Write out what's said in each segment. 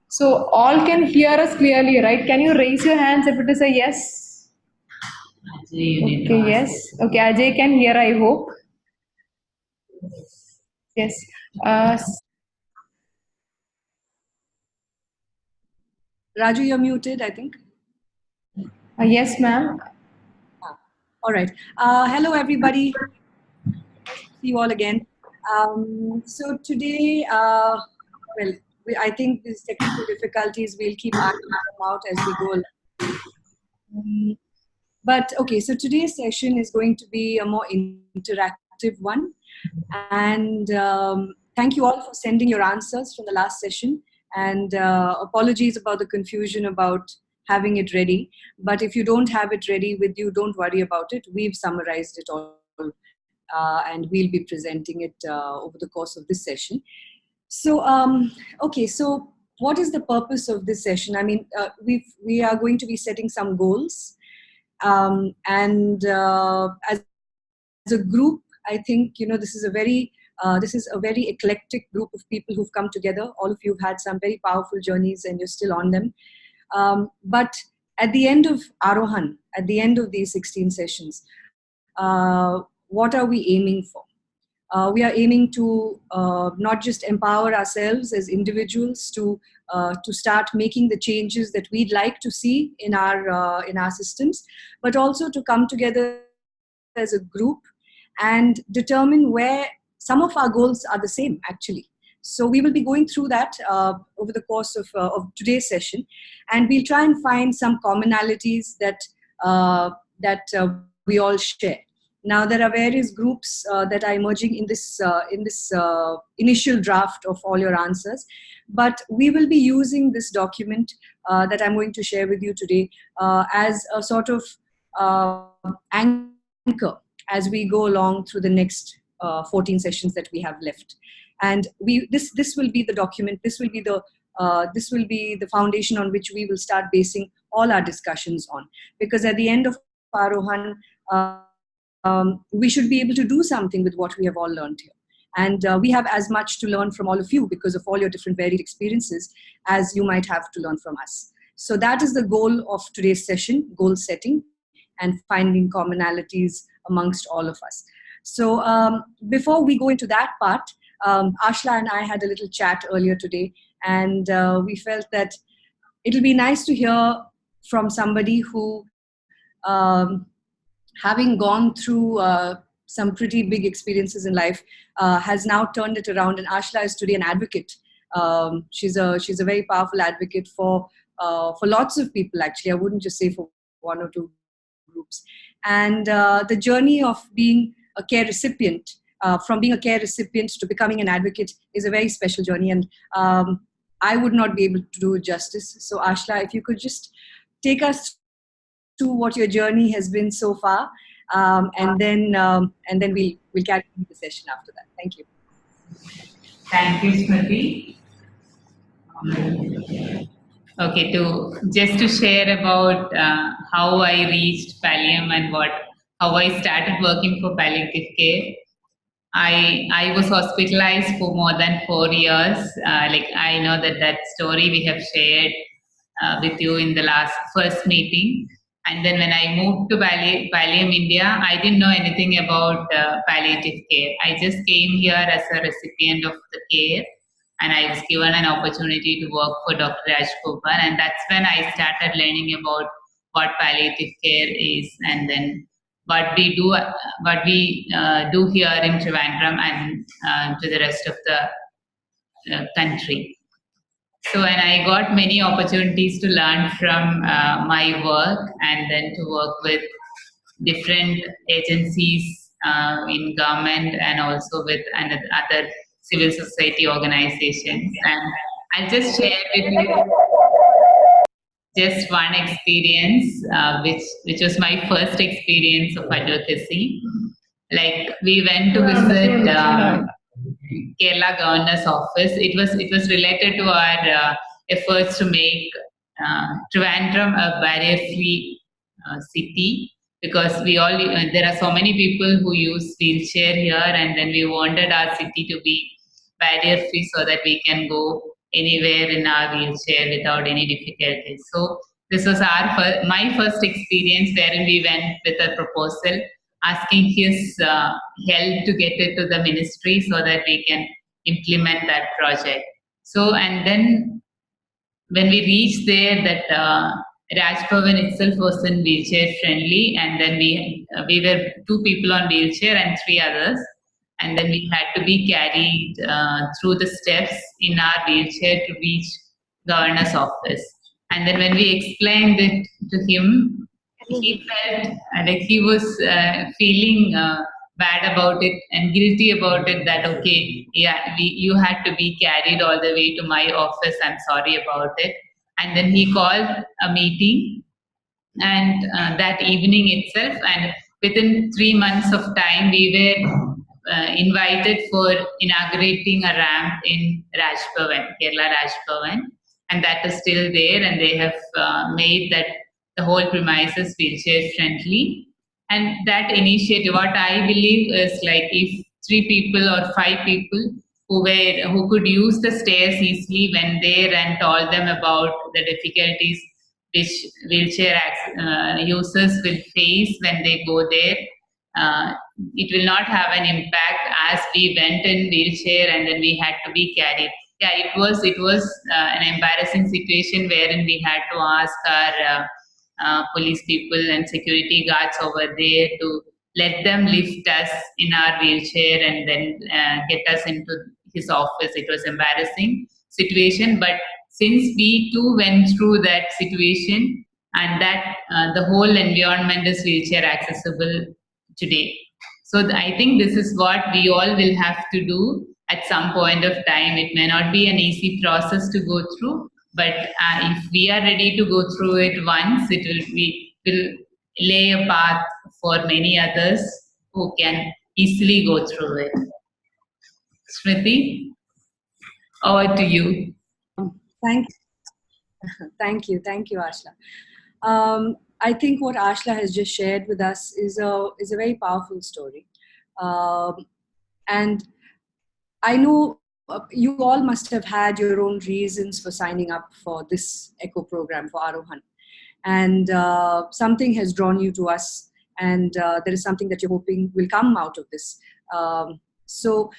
So all can hear us clearly, right? Can you raise your hands if it is a yes? Okay, yes. Okay, Ajay can hear, I hope. Yes. Uh, Raju, you're muted, I think. yes, ma'am. All right. Hello, everybody. See you all again. So today, well, I think these technical difficulties, we'll keep ironing them out as we go along. But okay, so today's session is going to be a more interactive one. And thank you all for sending your answers from the last session. And apologies about the confusion about having it ready. But if you don't have it ready with you, don't worry about it. We've summarized it all. And we'll be presenting it over the course of this session. So, okay, so what is the purpose of this session? I mean, we are going to be setting some goals. And as a group, I think, this is a very eclectic group of people who've come together. All of you have had some very powerful journeys and you're still on them. But at the end of Aarohan, at the end of these 16 sessions, what are we aiming for? We are aiming to not just empower ourselves as individuals to start making the changes that we'd like to see in our systems, but also to come together as a group and determine where some of our goals are the same, actually. So we will be going through that over the course of today's session, and we'll try and find some commonalities that we all share. Now, there are various groups that are emerging in this initial draft of all your answers, but we will be using this document that I'm going to share with you today as a sort of anchor as we go along through the next 14 sessions that we have left. And this will be the document. This will be the foundation on which we will start basing all our discussions on. Because at the end of Aarohan, we should be able to do something with what we have all learned here. And we have as much to learn from all of you because of all your different varied experiences as you might have to learn from us. So that is the goal of today's session, goal setting and finding commonalities amongst all of us. So before we go into that part, Ashla and I had a little chat earlier today, and we felt that it'll be nice to hear from somebody who, having gone through some pretty big experiences in life, has now turned it around. And Ashla is today an advocate. She's a very powerful advocate for lots of people. Actually, I wouldn't just say for one or two groups. And the journey of being a care recipient, from being a care recipient to becoming an advocate, is a very special journey. And I would not be able to do it justice. So Ashla, if you could just take us through what your journey has been so far, and then we'll carry on the session after that. Thank you. Thank you, Smriti. Okay, just to share about how I reached Pallium and how I started working for palliative care. I was hospitalized for more than 4 years. I know that story we have shared with you in the first meeting. And then when I moved to Pallium, India, I didn't know anything about palliative care. I just came here as a recipient of the care, and I was given an opportunity to work for Dr. Rajgopal, and that's when I started learning about what palliative care is, and then what we do here in Trivandrum and to the rest of the country. So, and I got many opportunities to learn from my work, and then to work with different agencies in government and also with other civil society organizations. And I'll just share with you just one experience, which was my first experience of advocacy. Like, we went to visit Kerala Governor's office. It was related to our efforts to make Trivandrum a barrier-free city, because there are so many people who use wheelchair here, and then we wanted our city to be barrier-free so that we can go anywhere in our wheelchair without any difficulties. So this was my first experience wherein we went with a proposal asking his help to get it to the ministry so that we can implement that project. So, and then when we reached there, that Raj Bhavan itself was in wheelchair friendly, and then we were 2 people on wheelchair and 3 others, and then we had to be carried through the steps in our wheelchair to reach governor's office. And then when we explained it to him, he felt like he was feeling bad about it and guilty about it, that okay, yeah, you had to be carried all the way to my office, I'm sorry about it. And then he called a meeting, and that evening itself, and within 3 months of time, we were invited for inaugurating a ramp in Kerala Raj Bhavan, and that is still there, and they have made that the whole premises wheelchair friendly. And that initiative, what I believe is, like, if 3 people or 5 people who could use the stairs easily went there and told them about the difficulties which users will face when they go there, uh, it will not have an impact as we went in wheelchair and then we had to be carried. Yeah, it was an embarrassing situation wherein we had to ask our police people and security guards over there to let them lift us in our wheelchair and then get us into his office. It was embarrassing situation, but since we too went through that situation, and that the whole environment is wheelchair accessible today. So I think this is what we all will have to do at some point of time. It may not be an easy process to go through, but if we are ready to go through it once, will lay a path for many others who can easily go through it. Smriti, over to you. Thank thank you, Ashla. I think what Ashla has just shared with us is a very powerful story, and I know you all must have had your own reasons for signing up for this ECHO program for Aarohan, and something has drawn you to us, and there is something that you're hoping will come out of this. So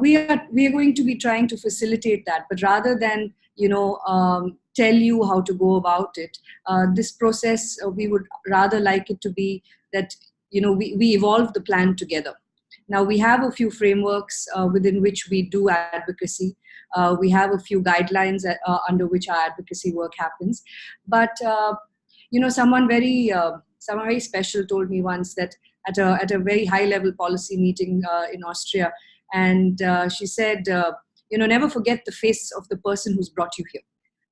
we are going to be trying to facilitate that, but rather than tell you how to go about it, this process, we would rather like it to be that we evolve the plan together. Now we have a few frameworks within which we do advocacy. We have a few guidelines under which our advocacy work happens. But someone very special told me once that at a very high level policy meeting in Austria, and she said, never forget the face of the person who's brought you here,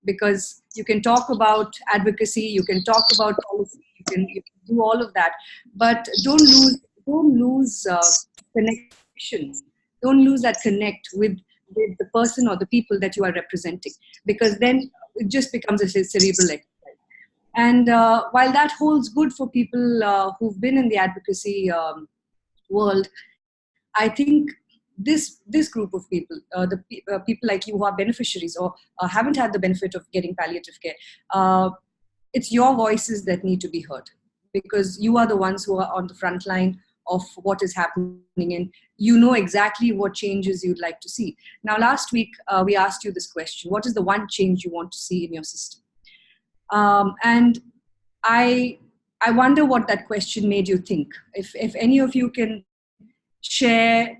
because you can talk about advocacy, you can talk about policy, you can do all of that, but don't lose connection. Don't lose that connect with the person or the people that you are representing, because then it just becomes a cerebral exercise. And while that holds good for people who've been in the advocacy world, I think this group of people, people like you who are beneficiaries or haven't had the benefit of getting palliative care, it's your voices that need to be heard, because you are the ones who are on the front line of what is happening, and you know exactly what changes you'd like to see. Now, last week, we asked you this question: what is the one change you want to see in your system? And I wonder what that question made you think. If any of you can share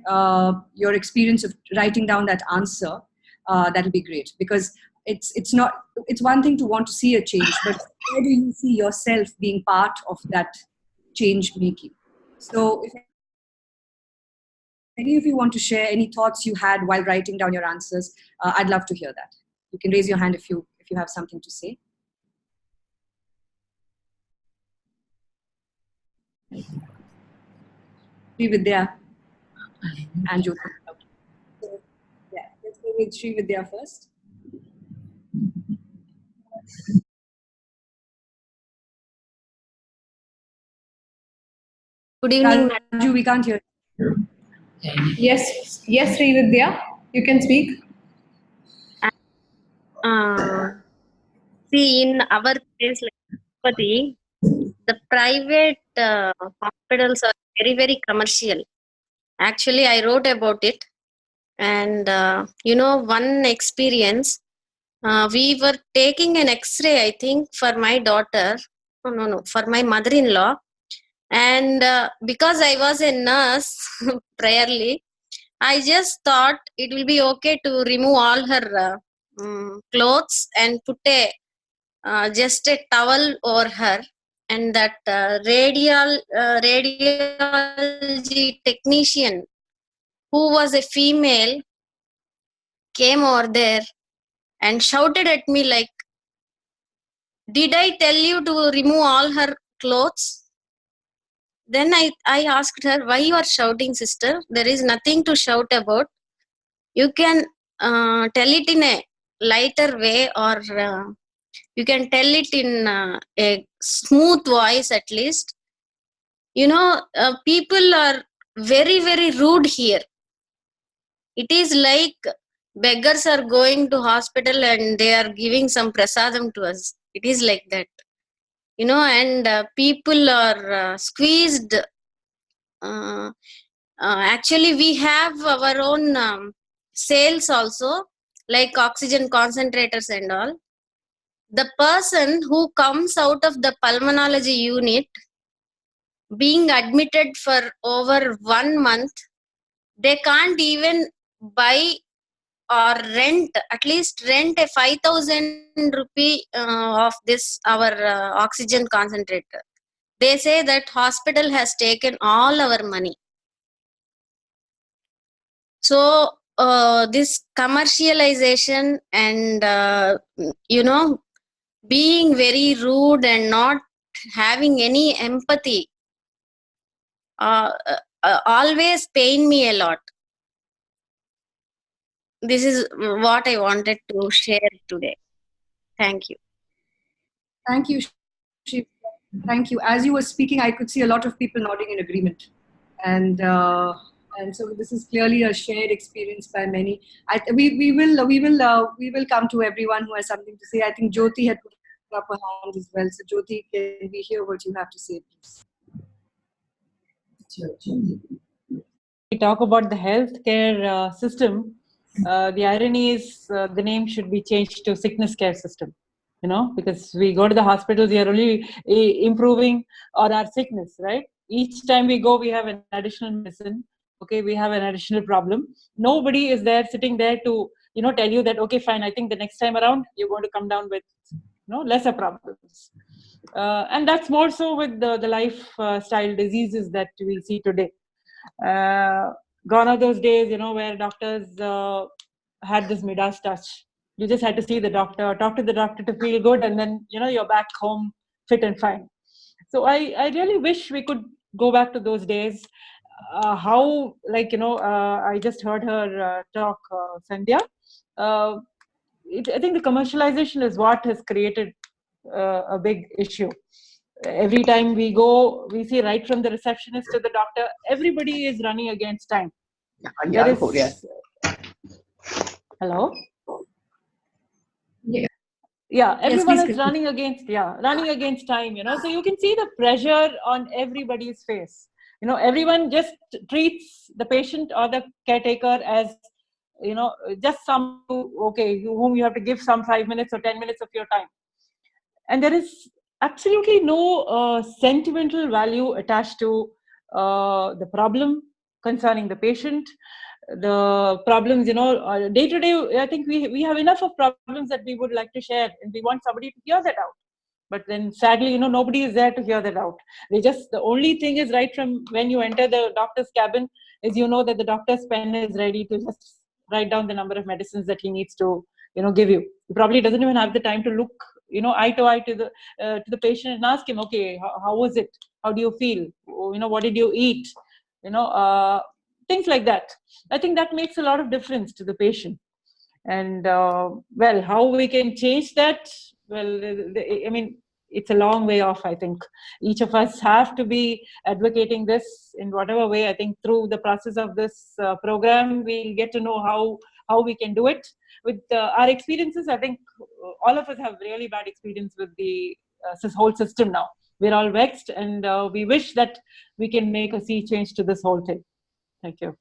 your experience of writing down that answer, that'll be great, because it's one thing to want to see a change, but where do you see yourself being part of that change making? So if any of you want to share any thoughts you had while writing down your answers, I'd love to hear that. You can raise your hand if you have something to say. Vidya and Jyoti. So, yeah, let's go with Sri Vidya first. Good evening. Raju, we can't hear. Yes, Sri Vidya, you can speak. See, in our place, like Tirupati, the private hospitals are very, very commercial. Actually, I wrote about it, and one experience. We were taking an X-ray, I think, for my daughter. No, for my mother-in-law, and because I was a nurse priorly, I just thought it will be okay to remove all her clothes and put a just a towel over her, and that radiology technician, who was a female, came over there and shouted at me like, "Did I tell you to remove all her clothes?" Then I asked her, "Why you are shouting, sister? There is nothing to shout about. You can tell it in a lighter way, or you can tell it in a smooth voice at least. People are very, very rude here. It is like beggars are going to hospital and they are giving some prasadam to us. It is like that, and people are squeezed. Actually, we have our own sales also, like oxygen concentrators and all. The person who comes out of the pulmonology unit, being admitted for over 1 month, they can't even buy or rent, at least rent a 5,000 rupee of this our oxygen concentrator. They say that hospital has taken all our money. So this commercialization and being very rude and not having any empathy always pain me a lot. This is what I wanted to share today. Thank you. Thank you, Shiv. Thank you. As you were speaking, I could see a lot of people nodding in agreement, and so this is clearly a shared experience by many. We will come to everyone who has something to say. I think Jyoti had put up her hand as well. So Jyoti, can we hear what you have to say, please? We talk about the healthcare system, the irony is the name should be changed to sickness care system. Because we go to the hospitals, we are only improving on our sickness, right? Each time we go, we have an additional medicine. Okay, we have an additional problem. Nobody is there sitting there to tell you that, okay, fine, I think the next time around you're going to come down with lesser problems. And that's more so with the lifestyle diseases that we see today. Gone are those days, where doctors had this Midas touch. You just had to see the doctor, talk to the doctor to feel good, and then you're back home fit and fine. So I really wish we could go back to those days. How, I just heard her talk, Sandhya. I think the commercialization is what has created a big issue. Every time we go, we see right from the receptionist to the doctor, everybody is running against time. Hello? Yeah, everyone is running against time, so you can see the pressure on everybody's face. Everyone just treats the patient or the caretaker as just some, okay, whom you have to give some 5 minutes or 10 minutes of your time, and there is absolutely no sentimental value attached to the problem concerning the patient. The problems, day to day, I think we have enough of problems that we would like to share, and we want somebody to hear that out. But then sadly, nobody is there to hear that out. The only thing is, right from when you enter the doctor's cabin, is that the doctor's pen is ready to just write down the number of medicines that he needs to give you. He probably doesn't even have the time to look eye to eye to the patient and ask him, okay, how was it, how do you feel, what did you eat, things like that. I think that makes a lot of difference to the patient. And well, how we can change that, well, I mean, it's a long way off. I think each of us have to be advocating this in whatever way. I think through the process of this program, we'll get to know how we can do it with our experiences. I think all of us have really bad experience with this whole system now. We're all vexed, and we wish that we can make a sea change to this whole thing. Thank you.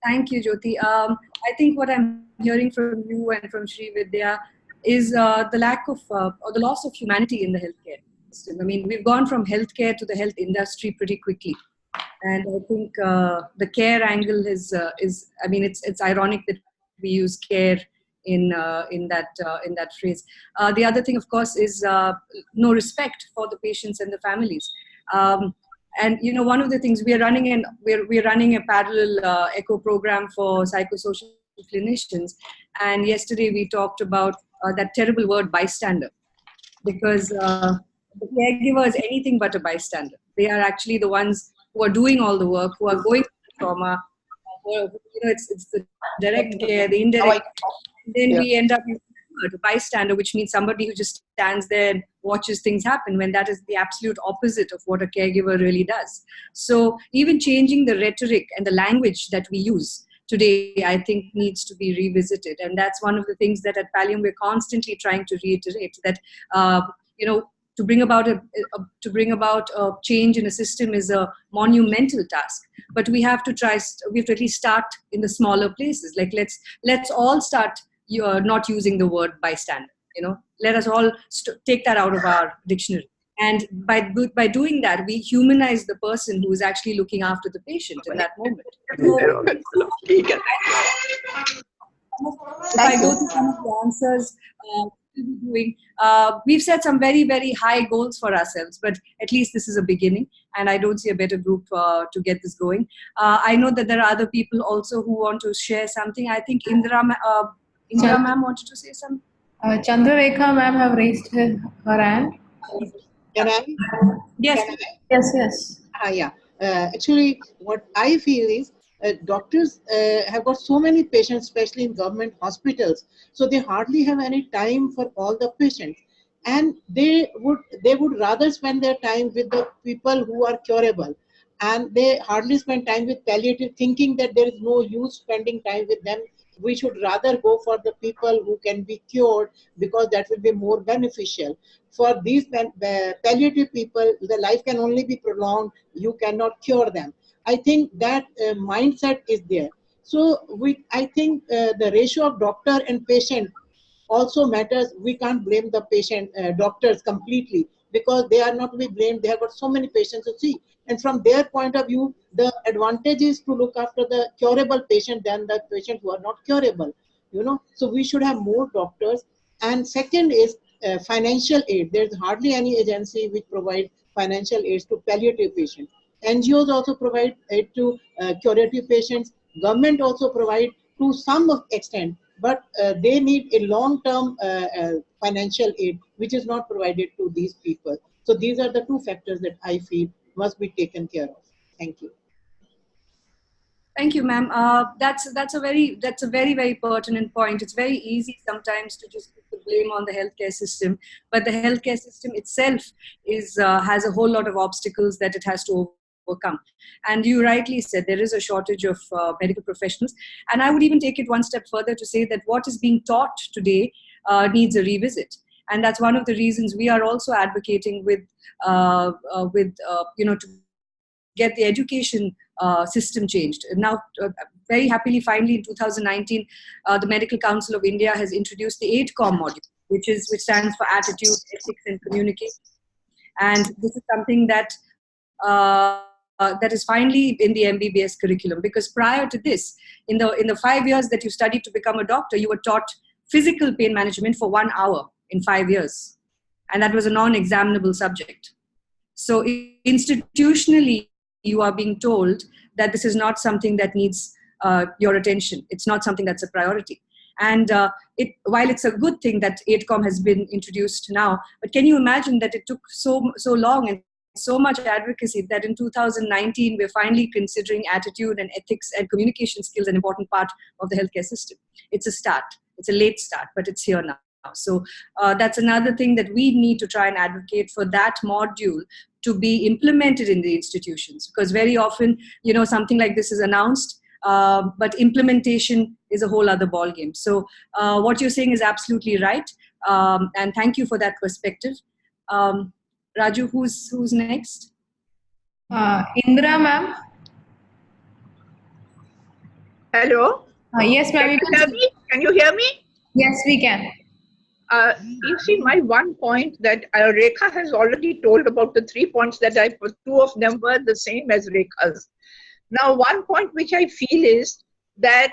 Thank you, Jyoti. I think what I'm hearing from you and from Sri Vidya is the lack of or the loss of humanity in the healthcare system. I mean, we've gone from healthcare to the health industry pretty quickly, and I think the care angle is. I mean, it's ironic that we use care in that phrase. The other thing, of course, is no respect for the patients and the families. And one of the things we're running a parallel echo program for psychosocial clinicians, and yesterday we talked about that terrible word bystander, because the caregiver is anything but a bystander. They are actually the ones who are doing all the work, who are going through trauma. It's the direct care, the indirect. Then we end up using the word bystander, which means somebody who just stands there and watches things happen, when that is the absolute opposite of what a caregiver really does. So even changing the rhetoric and the language that we use today, I think, needs to be revisited. And that's one of the things that at Pallium we're constantly trying to reiterate, that to bring about a change in a system is a monumental task. But we have to at least start in the smaller places. Like let's all start not using the word bystander. Let us all take that out of our dictionary. And by doing that, we humanize the person who is actually looking after the patient in that moment. So, if I go through some of the answers, we've set some very, very high goals for ourselves, but at least this is a beginning, and I don't see a better group to get this going. I know that there are other people also who want to share something. I think Indra ma'am wanted to say something. Chandrarekha ma'am have raised her hand. Can I? Yes. Can I? Yes. Yeah. Actually, what I feel is doctors have got so many patients, especially in government hospitals, so they hardly have any time for all the patients, and they would rather spend their time with the people who are curable, and they hardly spend time with palliative, thinking that there is no use spending time with them. We should rather go for the people who can be cured, because that will be more beneficial. For these palliative people, the life can only be prolonged. You cannot cure them. I think that mindset is there. So I think the ratio of doctor and patient also matters. We can't blame the patient, doctors completely, because they are not to be blamed. They have got so many patients to see. And from their point of view, the advantage is to look after the curable patient than the patient who are not curable. So we should have more doctors. And second is financial aid. There's hardly any agency which provides financial aids to palliative patients. NGOs also provide aid to curative patients. Government also provide to some extent, but they need a long-term financial aid, which is not provided to these people. So these are the two factors that I feel must be taken care of. Thank you. Thank you, ma'am. That's a very, very pertinent point. It's very easy sometimes to just put the blame on the healthcare system, but the healthcare system itself has a whole lot of obstacles that it has to overcome. And you rightly said there is a shortage of medical professionals. And I would even take it one step further to say that what is being taught today needs a revisit. And that's one of the reasons we are also advocating to get the education system changed. Now, very happily, finally, in 2019, the Medical Council of India has introduced the AIDCOM module, which stands for Attitude, Ethics, and Communication. And this is something that is finally in the MBBS curriculum, because prior to this, in the 5 years that you studied to become a doctor, you were taught physical pain management for 1 hour in 5 years, and that was a non-examinable subject. So institutionally, you are being told that this is not something that needs your attention. It's not something that's a priority. And while it's a good thing that AIDCOM has been introduced now, but can you imagine that it took so long and so much advocacy that in 2019, we're finally considering attitude and ethics and communication skills an important part of the healthcare system. It's a start. It's a late start, but it's here now. So that's another thing that we need to try and advocate for, that module to be implemented in the institutions, because very often, something like this is announced, but implementation is a whole other ballgame. So what you're saying is absolutely right. And thank you for that perspective. Raju, who's next? Indra, ma'am. Hello. Yes, ma'am. Can you hear me? Can you hear me? Yes, we can. You see, my one point that Rekha has already told about the 3 points that I put, 2 of them were the same as Rekha's. Now, one point which I feel is that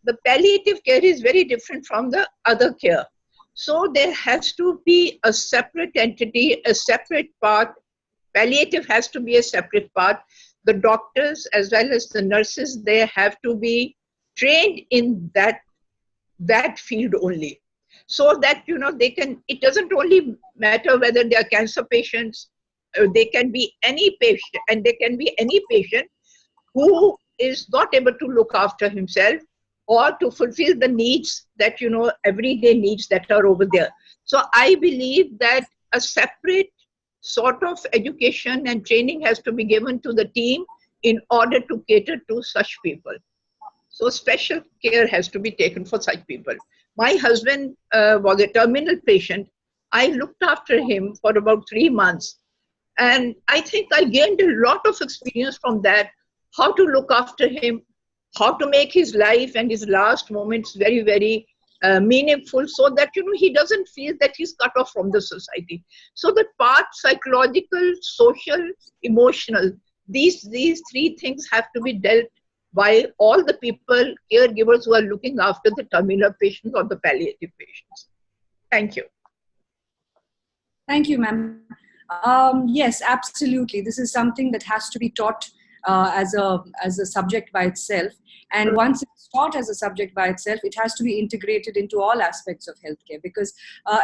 the palliative care is very different from the other care. So there has to be a separate entity, a separate path. Palliative has to be a separate path. The doctors as well as the nurses, they have to be trained in that field only, so that they can, it doesn't only matter whether they are cancer patients, they can be any patient, and they can be any patient who is not able to look after himself or to fulfill the needs that everyday needs that are over there. So I believe that a separate sort of education and training has to be given to the team in order to cater to such people. So special care has to be taken for such people. My husband was a terminal patient. I looked after him for about 3 months. And I think I gained a lot of experience from that, how to look after him, how to make his life and his last moments very, very meaningful, so that he doesn't feel that he's cut off from the society. So the part, psychological, social, emotional, these 3 things have to be dealt by all the people, caregivers who are looking after the terminal patients or the palliative patients. Thank you. Thank you, ma'am. Yes, absolutely. This is something that has to be taught as a subject by itself. And once it's taught as a subject by itself, it has to be integrated into all aspects of healthcare. Because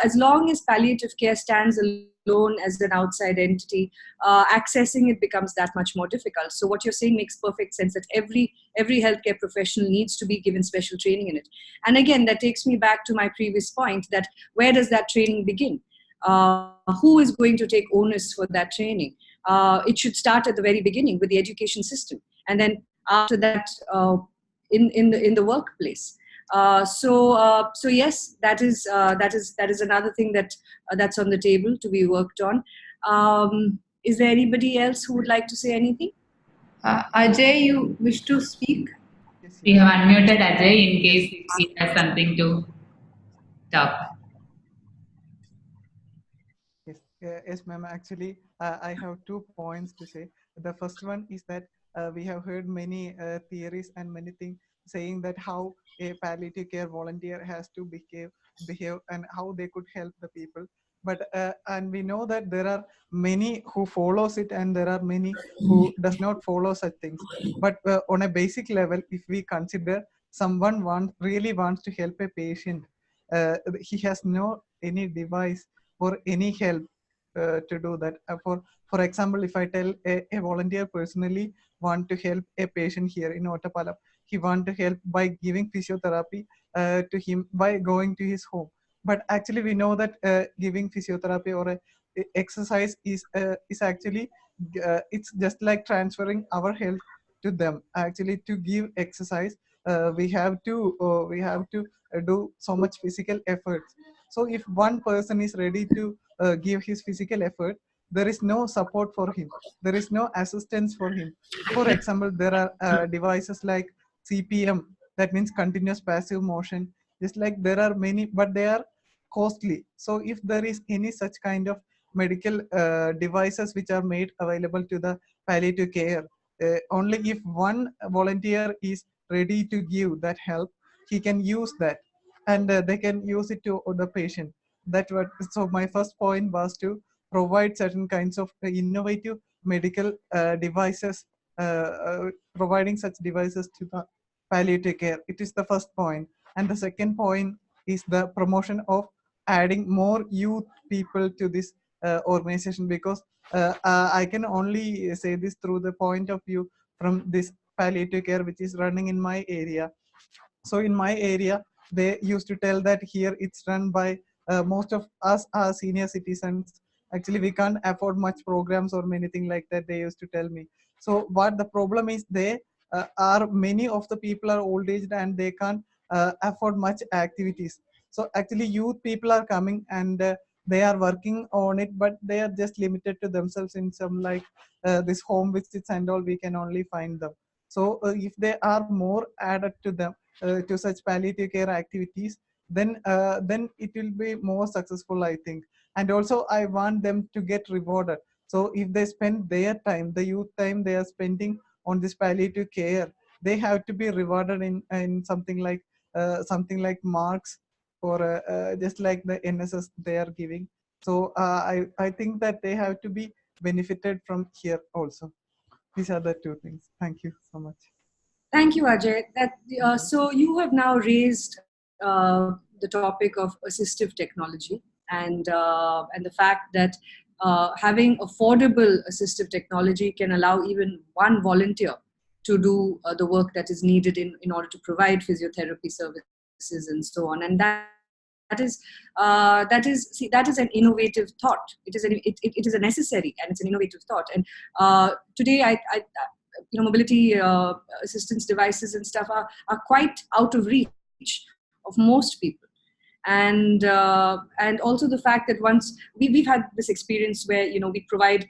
as long as palliative care stands alone as an outside entity, accessing it becomes that much more difficult. So what you're saying makes perfect sense, that every healthcare professional needs to be given special training in it. And again, that takes me back to my previous point, that where does that training begin? Who is going to take onus for that training? It should start at the very beginning with the education system, and then after that, in the workplace. So yes, that is another thing that's on the table to be worked on. Is there anybody else who would like to say anything? Ajay, you wish to speak? Yes, We have unmuted Ajay in case Yes. he has something to talk. Yes, yes, ma'am. Actually, I have 2 points to say. The first one is that we have heard many theories and many things saying that how a palliative care volunteer has to behave, and how they could help the people. But and we know that there are many who follows it, and there are many who does not follow such things. But on a basic level, if we consider someone really wants to help a patient, he has no any device for any help to do that. For example, if I tell a volunteer personally want to help a patient here in Ottapalam, he want to help by giving physiotherapy to him by going to his home. But actually, we know that giving physiotherapy or exercise is actually it's just like transferring our health to them. Actually, to give exercise, we have to do so much physical efforts. So if one person is ready to give his physical effort, there is no support for him, there is no assistance for him. For example, there are devices like CPM, that means continuous passive motion. Just like there are many, but they are costly. So if there is any such kind of medical devices which are made available to the palliative care, only if one volunteer is ready to give that help, he can use that, and they can use it to the patient. So my first point was to provide certain kinds of innovative medical devices, providing such devices to the palliative care. It is the first point. And the second point is the promotion of adding more youth people to this organization, because I can only say this through the point of view from this palliative care which is running in my area. So in my area, they used to tell that here it's run by most of us are senior citizens. Actually, we can't afford much programs or anything like that, they used to tell me. So what the problem is, they are many of the people are old aged and they can't afford much activities. So actually youth people are coming and they are working on it, but they are just limited to themselves in some like this home visits and all, we can only find them. So if they are more added to them, to such palliative care activities, then it will be more successful, I think. And also I want them to get rewarded. So if they spend their time, the youth time they are spending on this palliative care, they have to be rewarded in something like marks, or just like the NSS they are giving. So I think that they have to be benefited from here also. These are the two things. Thank you so much. Thank you, Ajay. So you have now raised the topic of assistive technology and the fact that having affordable assistive technology can allow even one volunteer to do the work that is needed in order to provide physiotherapy services and so on. And that is an innovative thought. It is a necessary and it's an innovative thought. And today mobility assistance devices and stuff are quite out of reach of most people. And also the fact that once we've had this experience where we've provided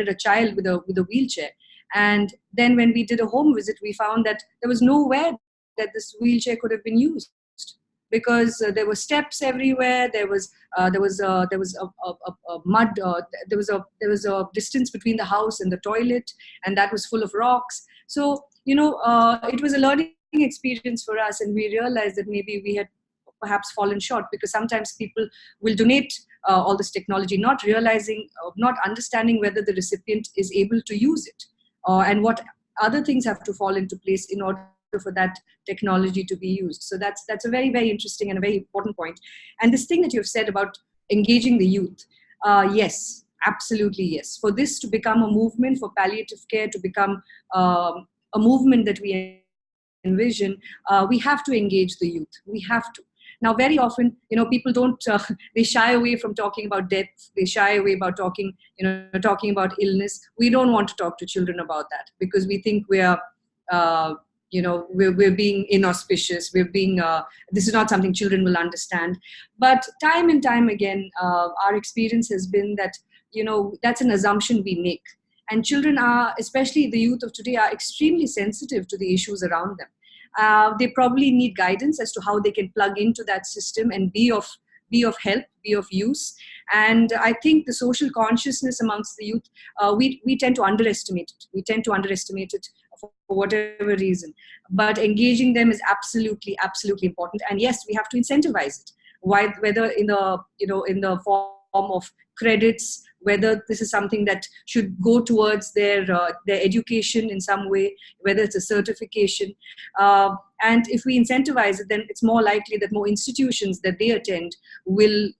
a child with a wheelchair, and then when we did a home visit, we found that there was nowhere that this wheelchair could have been used, because there were steps everywhere. There was mud. There was a distance between the house and the toilet, and that was full of rocks. So it was a learning experience for us, and we realized that maybe we had perhaps fallen short, because sometimes people will donate all this technology, not realizing, not understanding whether the recipient is able to use it, and what other things have to fall into place in order for that technology to be used. So that's a very, very interesting and a very important point. And this thing that you've said about engaging the youth, yes, absolutely yes. For this to become a movement, for palliative care to become a movement that we envision, we have to engage the youth. We have to. Now, very often, people don't. They shy away from talking about death. They shy away about talking about illness. We don't want to talk to children about that, because we think we're being inauspicious. This is not something children will understand. But time and time again, our experience has been that that's an assumption we make. And children are, especially the youth of today, are extremely sensitive to the issues around them. They probably need guidance as to how they can plug into that system and be of help, be of use. And I think the social consciousness amongst the youth, we tend to underestimate it. We tend to underestimate it for whatever reason. But engaging them is absolutely, absolutely important. And yes, we have to incentivize it. Whether in the form of credits, whether this is something that should go towards their education in some way, whether it's a certification. And if we incentivize it, then it's more likely that more institutions that they attend will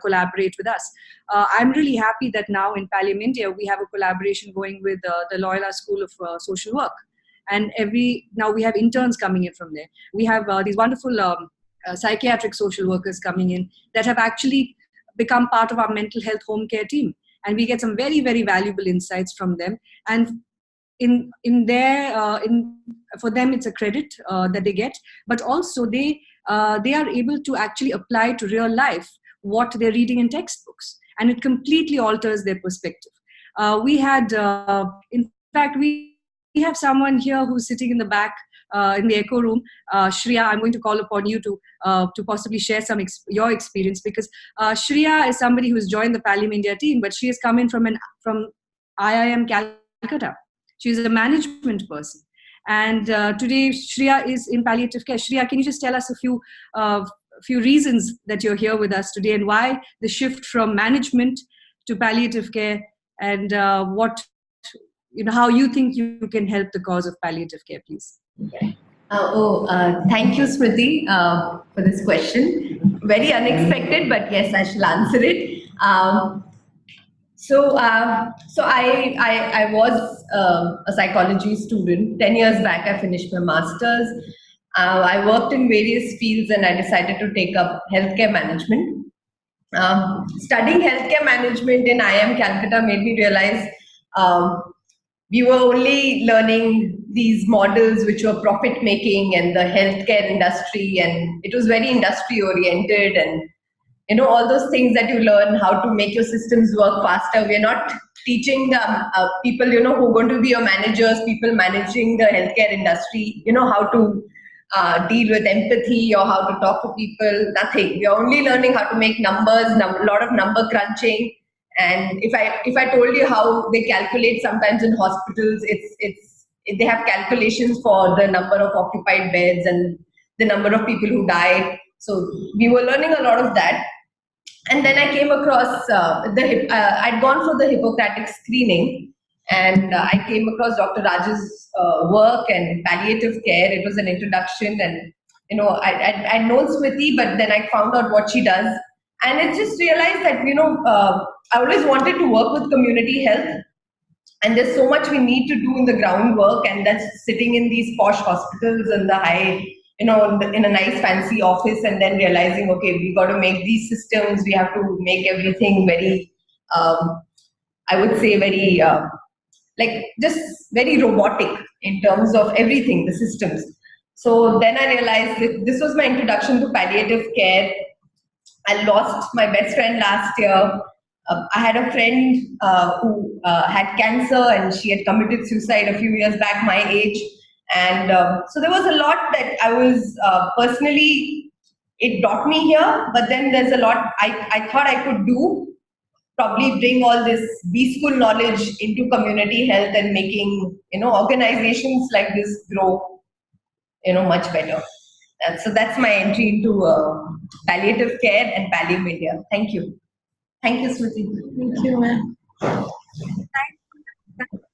collaborate with us. I'm really happy that now in Pallium India, we have a collaboration going with the Loyola School of Social Work. And now we have interns coming in from there. We have these wonderful psychiatric social workers coming in that have actually become part of our mental health home care team. And we get some very, very valuable insights from them. And for them, it's a credit that they get, but also they are able to actually apply to real life what they're reading in textbooks, and it completely alters their perspective. In fact, we have someone here who's sitting in the back in the echo room. Shreya, I'm going to call upon you to possibly share your experience, because Shreya is somebody who's joined the Pallium India team, but she has come in from IIM Calcutta. She's a management person. And today, Shreya is in palliative care. Shreya, can you just tell us a few reasons that you're here with us today, and why the shift from management to palliative care, and how you think you can help the cause of palliative care, please? Okay. Thank you, Smriti, for this question. Very unexpected, but yes, I shall answer it. So I was a psychology student. 10 years back, I finished my master's. I worked in various fields, and I decided to take up healthcare management. Studying healthcare management in IIM Calcutta made me realize we were only learning these models which were profit making and the healthcare industry, and it was very industry oriented, and all those things that you learn, how to make your systems work faster. We're not teaching people, who are going to be your managers, people managing the healthcare industry, how to deal with empathy or how to talk to people. Nothing. We're only learning how to make numbers, a lot of number crunching. And if I told you how they calculate sometimes in hospitals, they have calculations for the number of occupied beds and the number of people who died. So we were learning a lot of that. And then I came across I'd gone for the Hippocratic screening, and I came across Dr. Raj's work and palliative care. It was an introduction, and I'd known Smriti, but then I found out what she does, and it just realized that I always wanted to work with community health, and there's so much we need to do in the groundwork, and that's sitting in these posh hospitals and the high, in a nice fancy office, and then realizing, okay, we got to make these systems, we have to make everything very, I would say very, just very robotic in terms of everything, the systems. So then I realized that this was my introduction to palliative care. I lost my best friend last year. I had a friend who had cancer, and she had committed suicide a few years back, my age. And so there was a lot that I was personally, it brought me here, but then there's a lot I thought I could do, probably bring all this B-school knowledge into community health and making, organizations like this grow, much better. And so that's my entry into palliative care and Pallium India. Thank you. Thank you, Smriti. Thank you, ma'am. Thank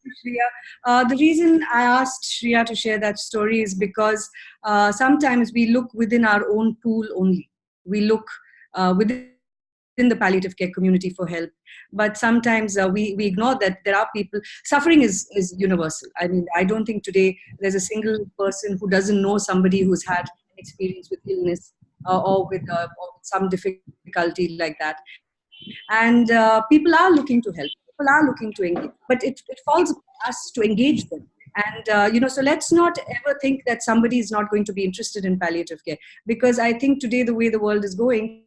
you, Shreya. The reason I asked Shreya to share that story is because sometimes we look within our own pool only. We look within the palliative care community for help, but sometimes we ignore that there are people. Suffering is universal. I mean, I don't think today there's a single person who doesn't know somebody who's had an experience with illness or with some difficulty like that. And people are looking to help. People are looking to engage, but it falls upon us to engage them. And so let's not ever think that somebody is not going to be interested in palliative care, because I think today the way the world is going,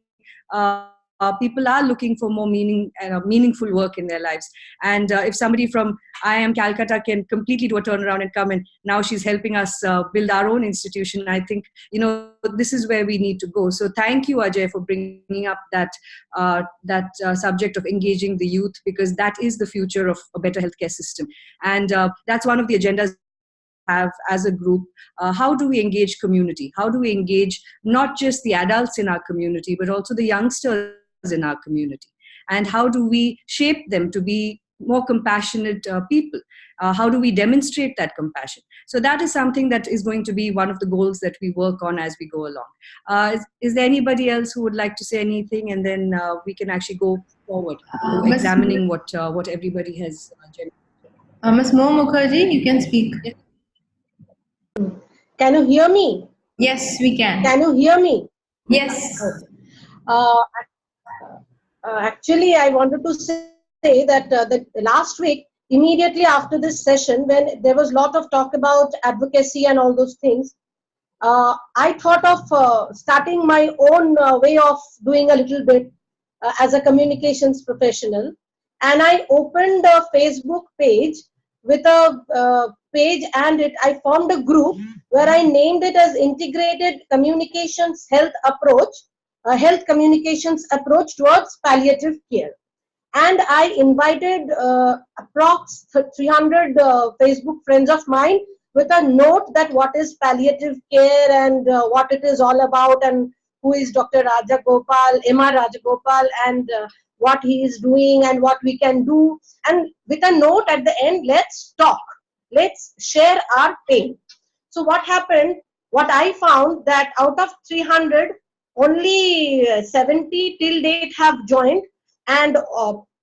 people are looking for more meaningful work in their lives. And if somebody from IIM Calcutta can completely do a turnaround and come, and now she's helping us build our own institution, I think this is where we need to go. So thank you, Ajay, for bringing up that subject of engaging the youth, because that is the future of a better healthcare system. And that's one of the agendas have as a group. How do we engage community? How do we engage not just the adults in our community, but also the youngsters in our community? And how do we shape them to be more compassionate people? How do we demonstrate that compassion? So that is something that is going to be one of the goals that we work on as we go along. Is there anybody else who would like to say anything? And then we can actually go forward to examining what everybody has generated. Ms. Mo Mukherjee, you can speak. Can you hear me? Yes, we can. Can you hear me? Yes. Actually, I wanted to say that the last week, immediately after this session, when there was a lot of talk about advocacy and all those things, I thought of starting my own way of doing a little bit as a communications professional. And I opened a Facebook page with a page, and I formed a group where I named it as Integrated Communications Health Approach, Health Communications Approach towards Palliative Care. And I invited approx 300 Facebook friends of mine with a note that what is palliative care and what it is all about, and who is Dr. Rajagopal, M.R. Rajagopal, and what he is doing and what we can do. And with a note at the end, let's talk. Let's share our pain. So what happened, what I found, that out of 300, only 70 till date have joined. And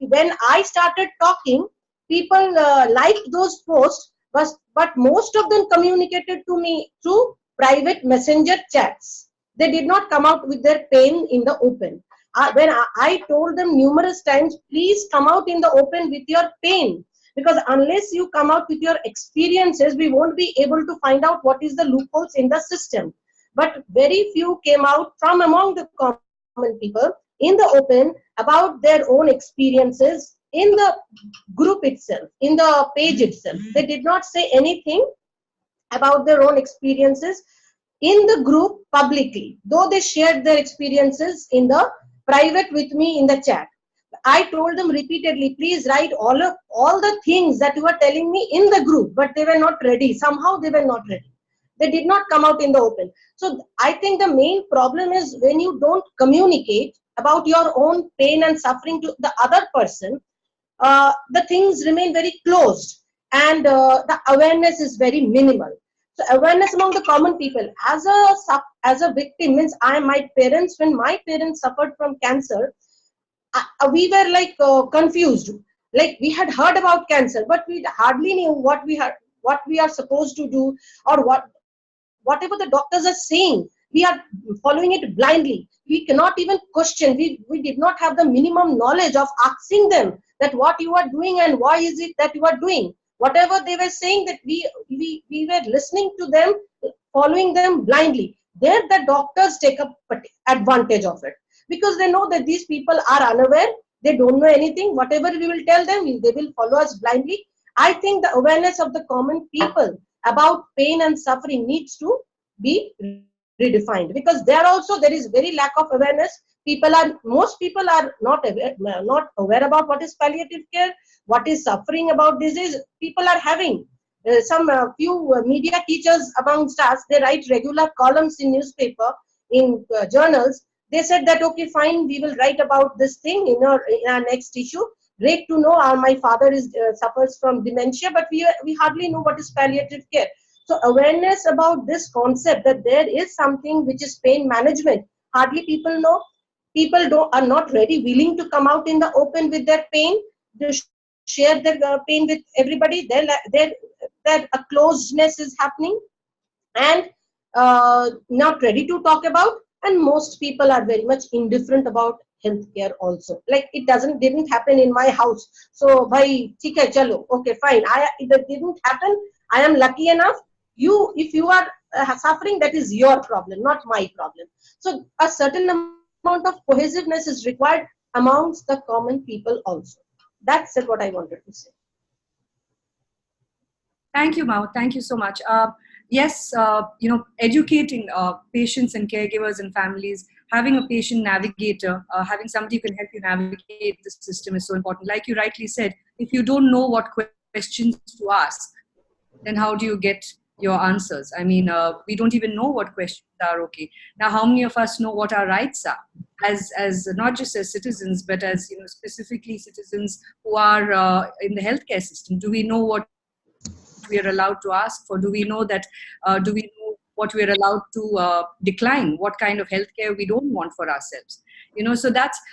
when I started talking, people liked those posts, but most of them communicated to me through private messenger chats. They did not come out with their pain in the open. When I told them numerous times, please come out in the open with your pain. because unless you come out with your experiences, we won't be able to find out what is the loopholes in the system. But very few came out from among the common people in the open about their own experiences in the group itself, in the page itself. They did not say anything about their own experiences in the group publicly, though they shared their experiences in the private with me in the chat. I told them repeatedly, please write all the things that you are telling me in the group, but they were not ready. Somehow they were not ready. They did not come out in the open. So I think the main problem is when you don't communicate about your own pain and suffering to the other person, the things remain very closed, and the awareness is very minimal. So awareness among the common people, as a victim, means my parents, when my parents suffered from cancer, we were like confused. Like we had heard about cancer, but we hardly knew what we are supposed to do, or whatever the doctors are saying, we are following it blindly. We cannot even question. We did not have the minimum knowledge of asking them that what you are doing and why is it that you are doing. Whatever they were saying, that we were listening to them, following them blindly. There the doctors take up advantage of it, because they know that these people are unaware, they don't know anything. Whatever we will tell them, they will follow us blindly. I think the awareness of the common people about pain and suffering needs to be redefined, because there also there is very lack of awareness. Most people are not aware about what is palliative care, what is suffering about disease. People are having some few media teachers amongst us, they write regular columns in newspaper, in journals. They said that, okay, fine, we will write about this thing in our next issue. Great to know. My father suffers from dementia, but we hardly know what is palliative care. So awareness about this concept, that there is something which is pain management, hardly people know. People are not ready, willing to come out in the open with their pain, to share their pain with everybody. There a closedness is happening, and not ready to talk about. And most people are very much indifferent about healthcare also. Like it didn't happen in my house, so bhai theek hai chalo, okay fine, that didn't happen. I am lucky enough. If you are suffering, that is your problem, not my problem. So a certain amount of cohesiveness is required amongst the common people also. That's it, what I wanted to say. Thank you, Mao. Thank you so much. Yes, educating patients and caregivers and families, having a patient navigator, having somebody who can help you navigate the system is so important. Like you rightly said, if you don't know what questions to ask, then how do you get your answers? I mean, we don't even know what questions are okay. Now, how many of us know what our rights are, as not just as citizens, but as specifically citizens who are in the healthcare system? Do we know what we are allowed to ask for? Do we know what we are allowed to decline? What kind of healthcare we don't want for ourselves? So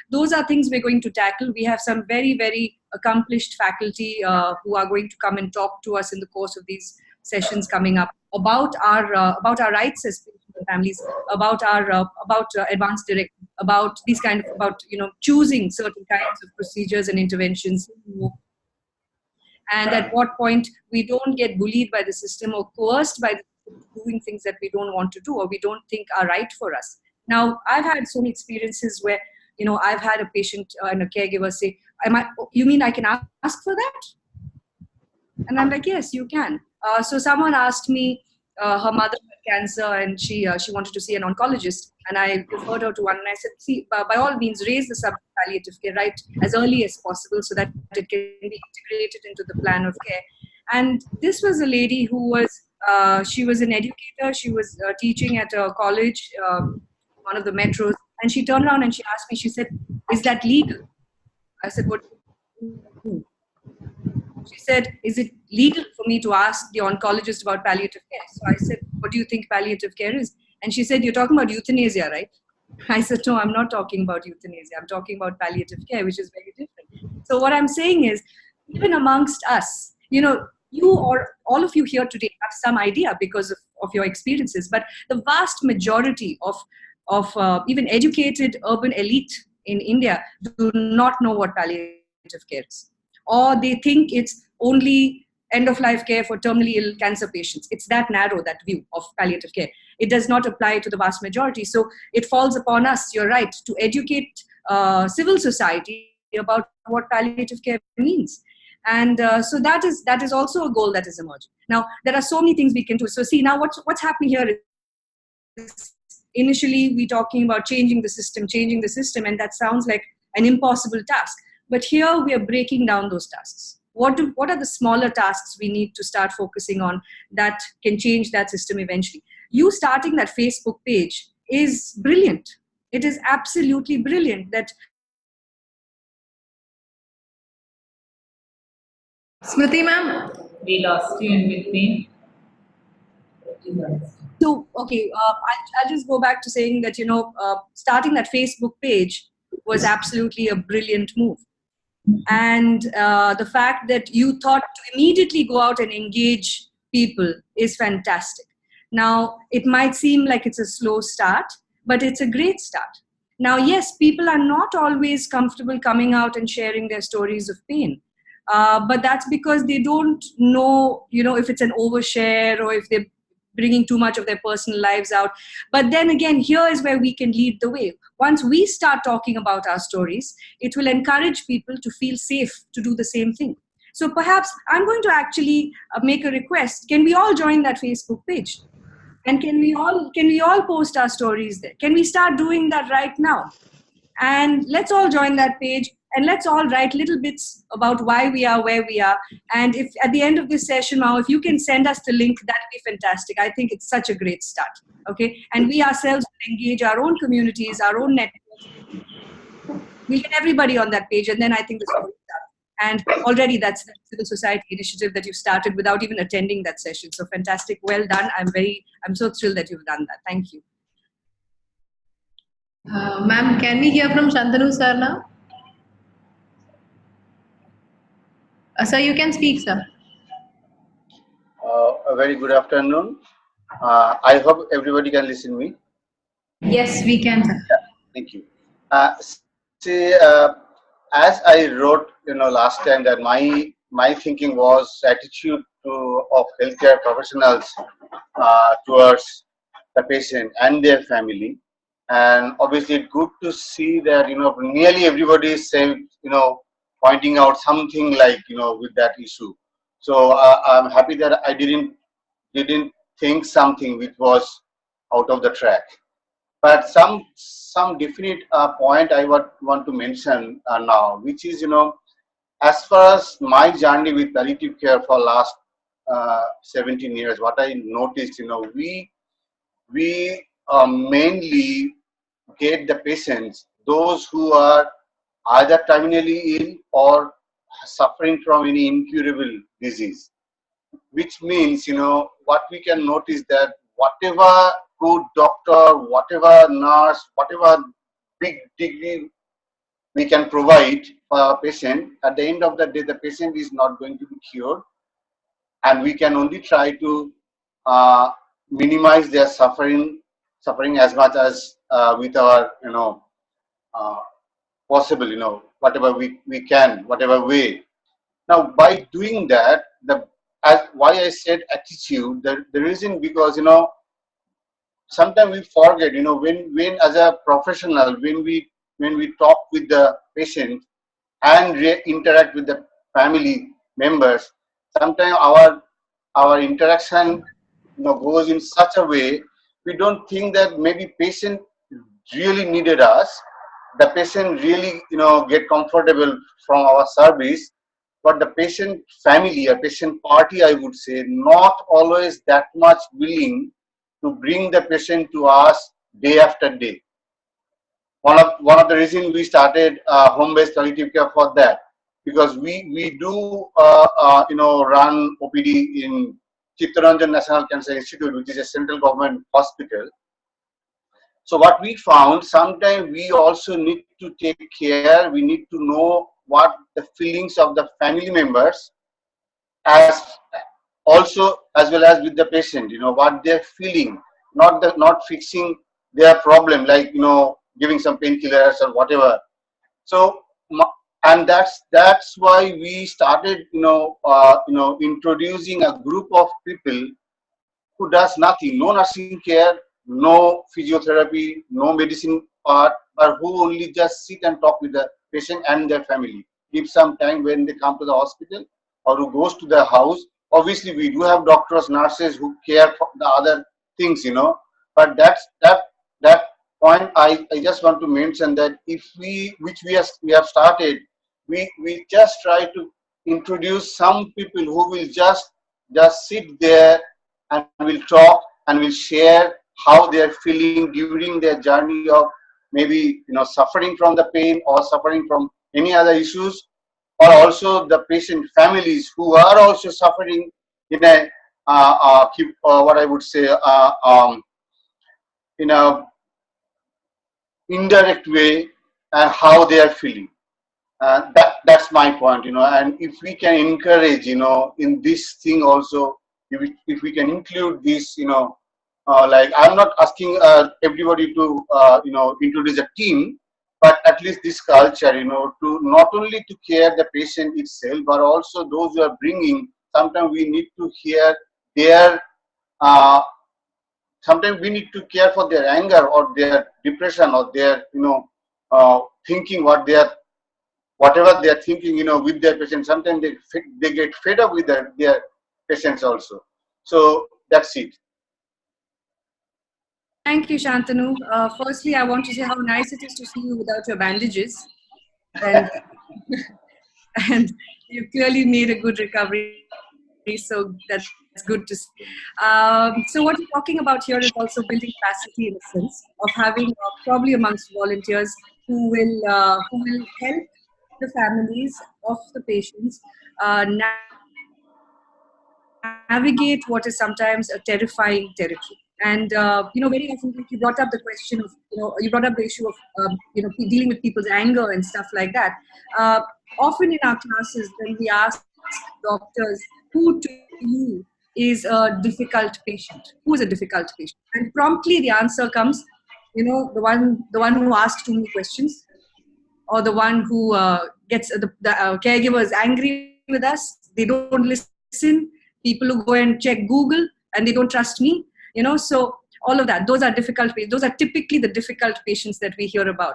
those are things we're going to tackle. We have some very, very accomplished faculty who are going to come and talk to us in the course of these sessions coming up about our rights as families, about advanced directives, about these choosing certain kinds of procedures and interventions, and at what point we don't get bullied by the system or coerced by the system doing things that we don't want to do or we don't think are right for us. Now, I've had so many experiences where, I've had a patient and a caregiver say, you mean I can ask for that? And I'm like, yes, you can. So someone asked me, her mother had cancer and she wanted to see an oncologist. And I referred her to one and I said, see, by all means, raise the subject of palliative care right as early as possible so that it can be integrated into the plan of care. And this was a lady who she was an educator. She was teaching at a college, one of the metros. And she turned around and she asked me, she said, is that legal? I said, what? She said, is it legal for me to ask the oncologist about palliative care? So I said, what do you think palliative care is? And she said, you're talking about euthanasia, right? I said, no, I'm not talking about euthanasia. I'm talking about palliative care, which is very different. So what I'm saying is, even amongst us, you or all of you here today have some idea because of your experiences, but the vast majority of even educated urban elite in India do not know what palliative care is. Or they think it's only end-of-life care for terminally ill cancer patients. It's that narrow, that view of palliative care. It does not apply to the vast majority. So it falls upon us, you're right, to educate civil society about what palliative care means. And so that is also a goal that is emerging. Now, there are so many things we can do. So see, now what's happening here is, initially we talking about changing the system, and that sounds like an impossible task. But here we are breaking down those tasks. What are the smaller tasks we need to start focusing on that can change that system eventually? You starting that Facebook page is brilliant. It is absolutely brilliant that Smriti ma'am, We lost you in between. So, okay, I'll just go back to saying that, starting that Facebook page was absolutely a brilliant move. And the fact that you thought to immediately go out and engage people is fantastic. Now, it might seem like it's a slow start, but it's a great start. Now, yes, people are not always comfortable coming out and sharing their stories of pain. But that's because they don't know, if it's an overshare or if they're bringing too much of their personal lives out. But then again, here is where we can lead the way. Once we start talking about our stories, it will encourage people to feel safe to do the same thing. So perhaps I'm going to actually make a request. Can we all join that Facebook page? And can we all post our stories there? Can we start doing that right now? And let's all join that page, and let's all write little bits about why we are where we are. And if at the end of this session, Mao, if you can send us the link, that'd be fantastic. I think it's such a great start. Okay, and we ourselves will engage our own communities, our own networks. We'll get everybody on that page, and then I think the story starts. And already that's the civil society initiative that you started without even attending that session. So fantastic, well done. I'm so thrilled that you've done that. Thank you. ma'am, can we hear from Shantanu sir now? Sir, you can speak, sir. A very good afternoon. I hope everybody can listen to me. Yes, we can, sir. Yeah, thank you. See, as I wrote, last time, that my thinking was attitude of healthcare professionals towards the patient and their family, and obviously it's good to see that nearly everybody is saying, pointing out something like with that issue. So I'm happy that I didn't think something which was out of the track. But some definite point I would want to mention now, which is as far as my journey with palliative care for last 17 years, what I noticed, we mainly get the patients, those who are either terminally ill or suffering from any incurable disease. Which means, what we can notice that whatever good doctor, whatever nurse, whatever big degree we can provide for our patient, at the end of the day, the patient is not going to be cured, and we can only try to minimize their suffering as much as with our, possible, whatever we can, whatever way. Now, by doing that, why I said attitude, the reason, because sometimes we forget, when as a professional, when we talk with the patient and interact with the family members, sometimes our interaction goes in such a way we don't think that maybe patient really needed us, the patient really get comfortable from our service, but the patient family or patient party, I would say, not always that much willing to bring the patient to us day after day. One of the reasons we started home-based palliative care for that, because we do run OPD in Chittaranjan National Cancer Institute, which is a central government hospital. So what we found, sometimes we also need to take care, we need to know what the feelings of the family members, as also as well as with the patient, what they're feeling, not fixing their problem, like, giving some painkillers or whatever. So and that's why we started, introducing a group of people who does nothing, no nursing care, no physiotherapy, no medicine part, but who only just sit and talk with the patient and their family. Give some time when they come to the hospital or who goes to the house. Obviously, we do have doctors, nurses who care for the other things, but that point I just want to mention that if we have started, we just try to introduce some people who will just sit there and will talk and will share how they are feeling during their journey of maybe suffering from the pain or suffering from any other issues, or also the patient families who are also suffering in a what I would say in a indirect way, and how they are feeling. That's my point, and if we can encourage, in this thing also, if we can include this, like I'm not asking everybody to, introduce a team, but at least this culture, to not only to care the patient itself, but also those who are bringing. Sometimes we need to hear their, uh, sometimes we need to care for their anger or their depression or their, thinking what they are, whatever they are thinking, with their patients. Sometimes they get fed up with their patients also. So that's it. Thank you, Shantanu. Firstly, I want to say how nice it is to see you without your bandages. And, and you clearly made a good recovery, so that's good to see. So what you're talking about here is also building capacity in a sense of having probably amongst volunteers who will help the families of the patients navigate what is sometimes a terrifying territory. And very often, like you brought up the question of, you brought up the issue of, dealing with people's anger and stuff like that. Uh, Often in our classes, when we ask doctors, who to you is a difficult patient? Who is a difficult patient? And promptly the answer comes, the one who asks too many questions, or the one who gets the caregiver is angry with us, they don't listen, people who go and check Google and they don't trust me, so all of that, those are difficult, those are typically the difficult patients that we hear about.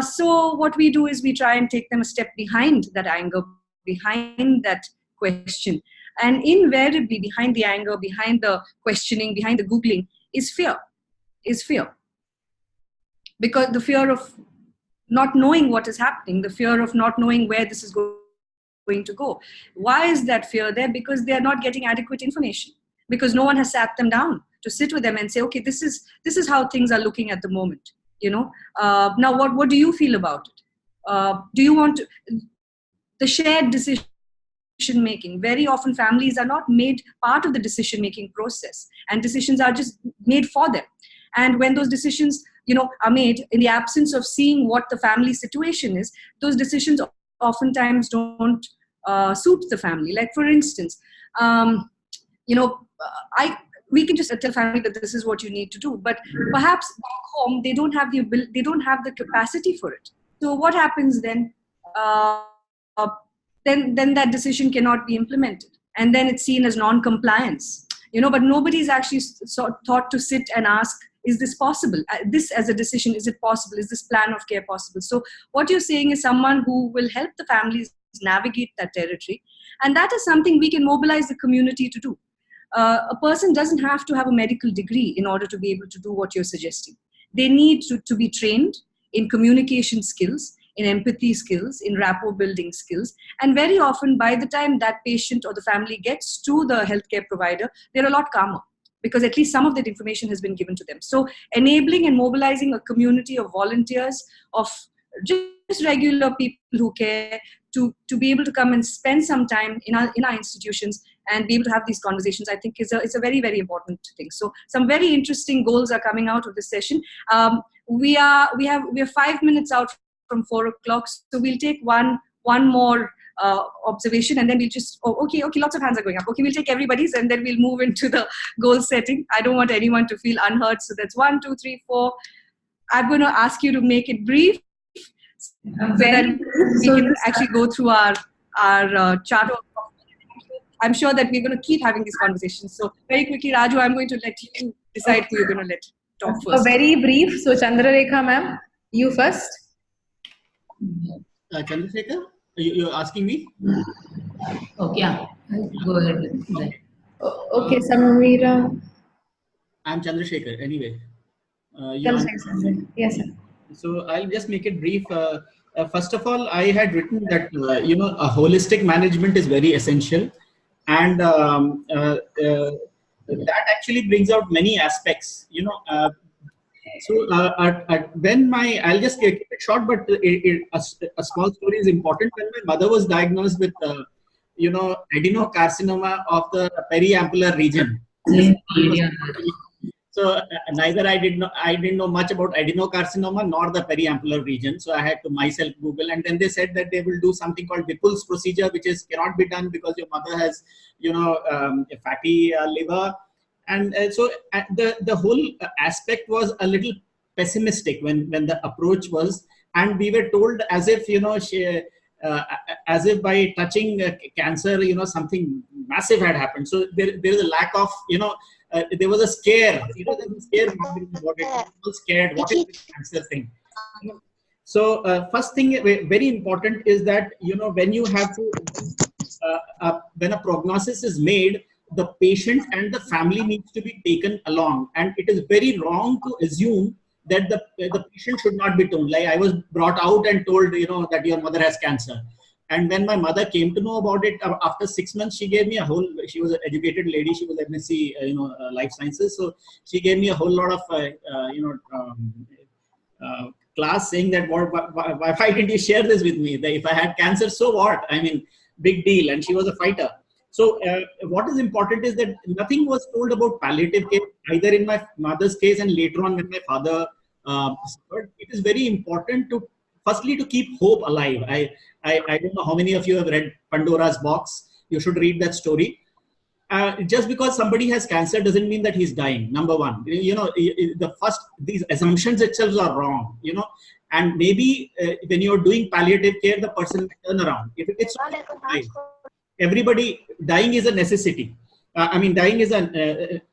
So what we do is we try and take them a step behind that anger, behind that question. And invariably behind the anger, behind the questioning, behind the Googling is fear. Because the fear of not knowing what is happening, the fear of not knowing where this is going to go. Why is that fear there? Because they are not getting adequate information. Because no one has sat them down to sit with them and say, okay, this is how things are looking at the moment. Now what do you feel about it? Do you want to, the shared decision making? Very often families are not made part of the decision making process, and decisions are just made for them. And when those decisions are made in the absence of seeing what the family situation is, those decisions oftentimes don't suit the family. Like for instance, um, you know I we can just tell family that this is what you need to do, but perhaps back home they don't have the capacity for it. So what happens then? uh, then that decision cannot be implemented, and then it's seen as non-compliance. But nobody's actually thought to sit and ask, is this possible? This as a decision, is it possible? Is this plan of care possible? So what you're saying is someone who will help the families navigate that territory, and that is something we can mobilize the community to do. A person doesn't have to have a medical degree in order to be able to do what you're suggesting. They need to be trained in communication skills, in empathy skills, in rapport building skills. And very often, by the time that patient or the family gets to the healthcare provider, they're a lot calmer, because at least some of that information has been given to them. So enabling and mobilizing a community of volunteers, of just regular people who care, to be able to come and spend some time in our institutions and be able to have these conversations, I think is a very, very important thing. So some very interesting goals are coming out of this session. We are 5 minutes out from 4:00, so we'll take one more observation, and then we'll just okay, lots of hands are going up. Okay, we'll take everybody's, and then we'll move into the goal setting. I don't want anyone to feel unheard, so that's 1, 2, 3, 4. I'm going to ask you to make it brief. so that we can actually go through our chart of. I'm sure that we're going to keep having these conversations. So very quickly, Raju, I'm going to let you decide who you're going to let talk first. Very brief. So Chandrarekha ma'am, you first. Chandrasekhar, you're asking me? Okay, yeah. Go ahead. Okay, Samira. I'm Chandrasekhar anyway. Chandrasekhar. Yes, sir. So I'll just make it brief. First of all, I had written that a holistic management is very essential, and that actually brings out many aspects. When I'll just keep it short, but a small story is important. When my mother was diagnosed with adenocarcinoma of the periampullar region. So neither I didn't know much about adenocarcinoma nor the periampullar region. So I had to myself Google, and then they said that they will do something called Whipple's procedure, which cannot be done because your mother has a fatty liver, and so the whole aspect was a little pessimistic when the approach was, and we were told as if as if by touching cancer something massive had happened. So there is a lack of there was a scare, there was a scare about it. People scared, what is this cancer thing? So first thing, very important, is that when you have to when a prognosis is made, the patient and the family needs to be taken along, and it is very wrong to assume that the patient should not be told. Like I was brought out and told that your mother has cancer. And when my mother came to know about it, after 6 months, she gave me she was an educated lady. She was MSc, life sciences. So she gave me a whole lot of, class saying that, why didn't you share this with me? That if I had cancer, so what? I mean, big deal. And she was a fighter. So what is important is that nothing was told about palliative care, either in my mother's case and later on when my father suffered. It is very important to, firstly, to keep hope alive. I don't know how many of you have read Pandora's Box. You should read that story. Just because somebody has cancer doesn't mean that he's dying. Number one, these assumptions itself are wrong. And maybe when you're doing palliative care, the person will turn around. If it's everybody, dying is a necessity. Dying is it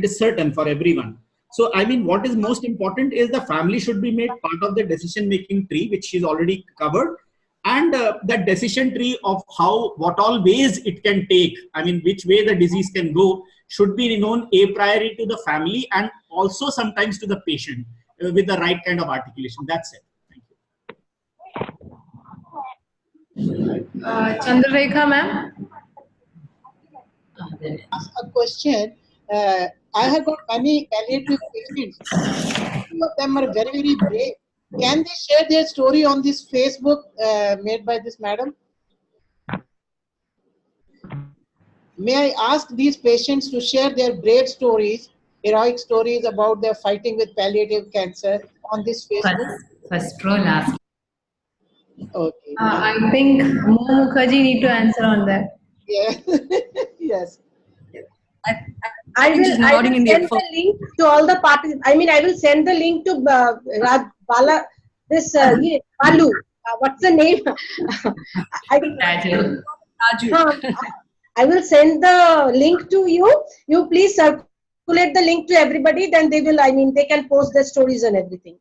is certain for everyone. So, what is most important is the family should be made part of the decision-making tree, which she's already covered. And that decision tree of what all ways it can take, which way the disease can go, should be known a priori to the family and also sometimes to the patient with the right kind of articulation. That's it. Chandrarekha ma'am. A question. I have got many palliative patients. Some of them are very, very brave. Can they share their story on this Facebook made by this madam? May I ask these patients to share their brave stories, heroic stories about their fighting with palliative cancer on this Facebook? First row, last. Okay. I think Mo Mukherjee need to answer on that. Yeah. Yes. I will send the link to all the parties. I will send the link to Bala. This Balu. What's the name? Raju. I will send the link to you. You please circulate the link to everybody. Then they will. They can post their stories and everything.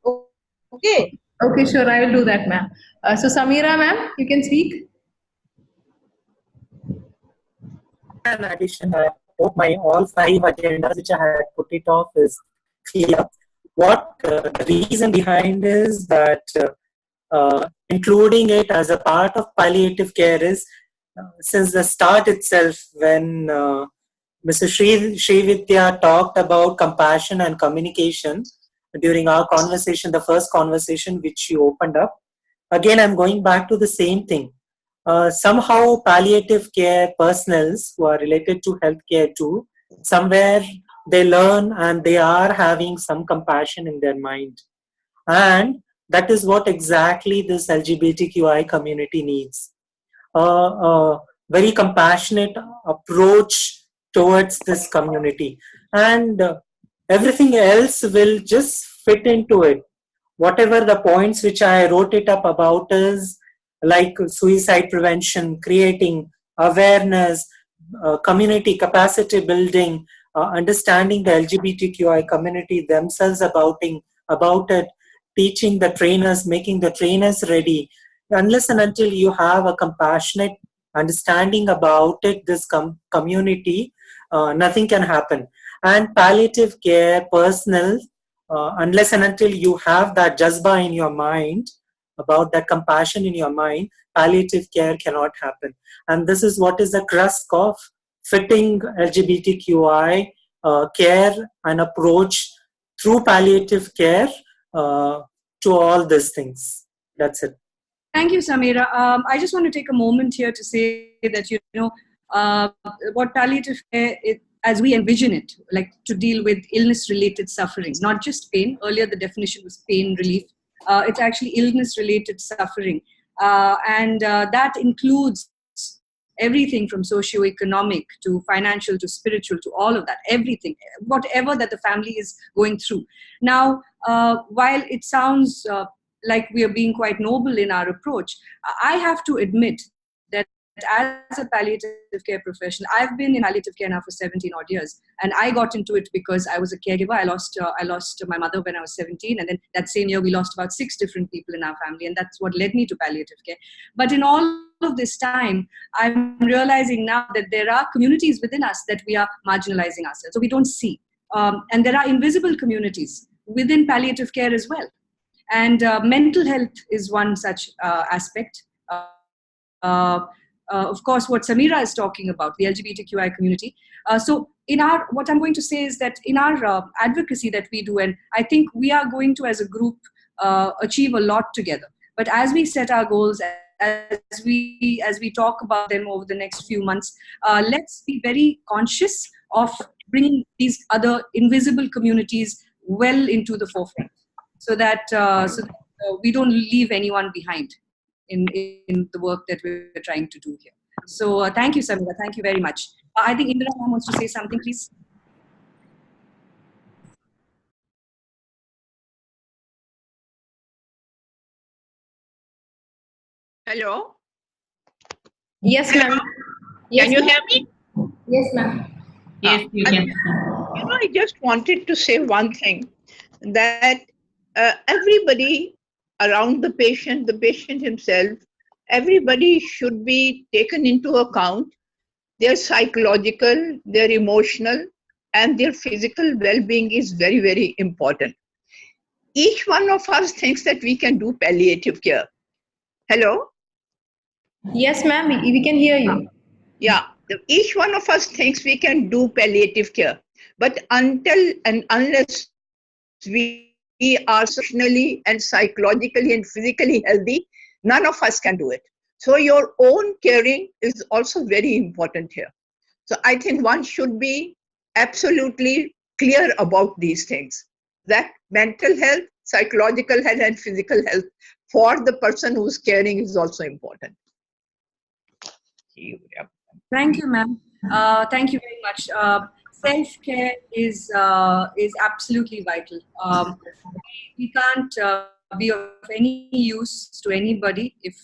Okay. Okay, sure. I will do that, ma'am. So Samira, ma'am, you can speak. In addition, I hope my all 5 agendas which I had put it off is clear. What the reason behind is that including it as a part of palliative care is since the start itself when Mr. Srividya talked about compassion and communication during our conversation, the first conversation which you opened up. Again, I'm going back to the same thing. Somehow palliative care personals who are related to healthcare too, somewhere they learn and they are having some compassion in their mind. And that is what exactly this LGBTQI community needs. Very compassionate approach towards this community. And everything else will just fit into it. whatever the points which I wrote it up about is like suicide prevention, creating awareness, community capacity building, understanding the LGBTQI community themselves about it, teaching the trainers, making the trainers ready. Unless and until you have a compassionate understanding about it, this community, nothing can happen. And palliative care personnel, unless and until you have that jazba in your mind, about that compassion in your mind, palliative care cannot happen. And this is what is the crux of fitting LGBTQI care and approach through palliative care to all these things. That's it. Thank you, Samira. I just want to take a moment here to say that, what palliative care, as we envision it, like to deal with illness-related suffering, not just pain. Earlier, the definition was pain relief. It's actually illness-related suffering. And that includes everything from socio-economic to financial to spiritual to all of that, everything, whatever that the family is going through. Now, while it sounds like we are being quite noble in our approach, I have to admit that as a palliative care professional, I've been in palliative care now for 17 odd years, and I got into it because I was a caregiver. I lost my mother when I was 17, and then that same year we lost about 6 different people in our family, and that's what led me to palliative care. But in all of this time, I'm realizing now that there are communities within us that we are marginalizing ourselves, so we don't see. And there are invisible communities within palliative care as well. And mental health is one such aspect. Of course, what Samira is talking about, the LGBTQI community. So what I'm going to say is that in our advocacy that we do, and I think we are going to, as a group, achieve a lot together. But as we set our goals, as we talk about them over the next few months, let's be very conscious of bringing these other invisible communities well into the forefront, so that we don't leave anyone behind in the work that we're trying to do here. So thank you, Samira. Thank you very much. I think Indra wants to say something, please. Hello? Yes, ma'am. Can you hear me? Yes, ma'am. Yes, you can. I just wanted to say one thing, that everybody around the patient himself, everybody should be taken into account. Their psychological, their emotional, and their physical well-being is very, very important. Each one of us thinks that we can do palliative care. Hello? Yes, ma'am. We can hear you. Yeah. Each one of us thinks we can do palliative care. But until and unless we are emotionally and psychologically and physically healthy, none of us can do it. So your own caring is also very important here. So I think one should be absolutely clear about these things, that mental health, psychological health, and physical health for the person who's caring is also important. Thank you, ma'am. Thank you very much. Self-care is absolutely vital. We can't be of any use to anybody if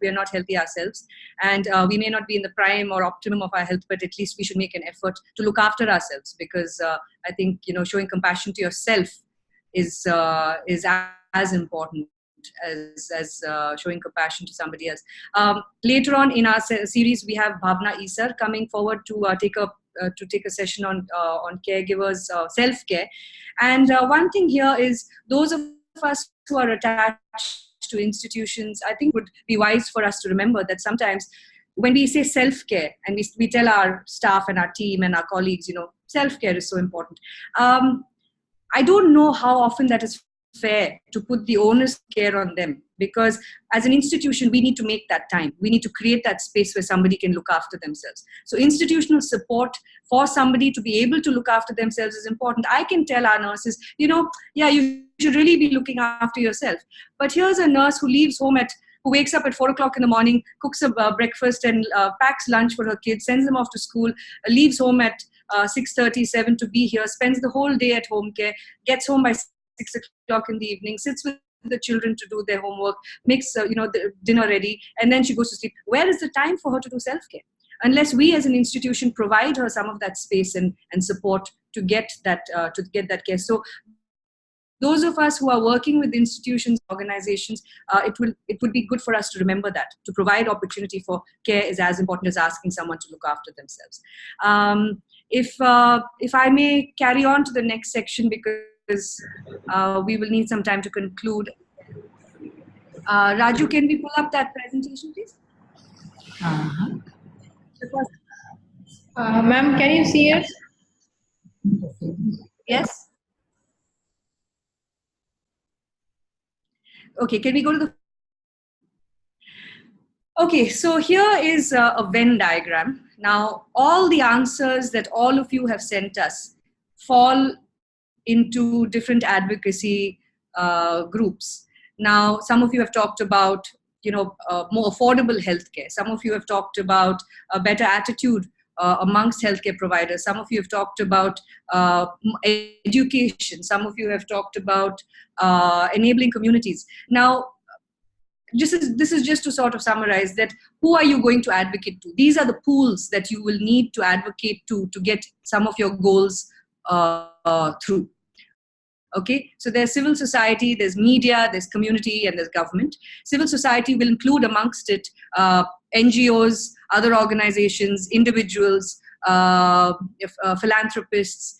we are not healthy ourselves, and we may not be in the prime or optimum of our health, but at least we should make an effort to look after ourselves, because I think showing compassion to yourself is as important as showing compassion to somebody else. Later on in our series, we have Bhavna Isar coming forward to take a session on caregivers self-care. And one thing here is, those of us who are attached to institutions, I think would be wise for us to remember that sometimes when we say self-care and we tell our staff and our team and our colleagues, self-care is so important. I don't know how often that is fair to put the onus of care on them, because as an institution, we need to make that time. We need to create that space where somebody can look after themselves. So institutional support for somebody to be able to look after themselves is important. I can tell our nurses, you should really be looking after yourself. But here's a nurse who wakes up at 4 o'clock in the morning, cooks a breakfast and packs lunch for her kids, sends them off to school, leaves home at 6:30, 7 to be here, spends the whole day at home care, gets home by 6 o'clock in the evening, sits with the children to do their homework, makes the dinner ready, and then she goes to sleep. Where is the time for her to do self-care? Unless we as an institution provide her some of that space and support to get that care. So those of us who are working with institutions, organizations, it would be good for us to remember that, to provide opportunity for care is as important as asking someone to look after themselves. If I may carry on to the next section, because we will need some time to conclude. Raju, can we pull up that presentation, please? Ma'am, can you see it? Yes. Okay, can we go to the... Okay, so here is a Venn diagram. Now, all the answers that all of you have sent us fall into different advocacy groups. Now, some of you have talked about, more affordable healthcare. Some of you have talked about a better attitude amongst healthcare providers. Some of you have talked about education. Some of you have talked about enabling communities. Now, this is just to sort of summarize that who are you going to advocate to? These are the pools that you will need to advocate to get some of your goals through. Okay, so there's civil society, there's media, there's community, and there's government. Civil society will include amongst it NGOs, other organizations, individuals, philanthropists,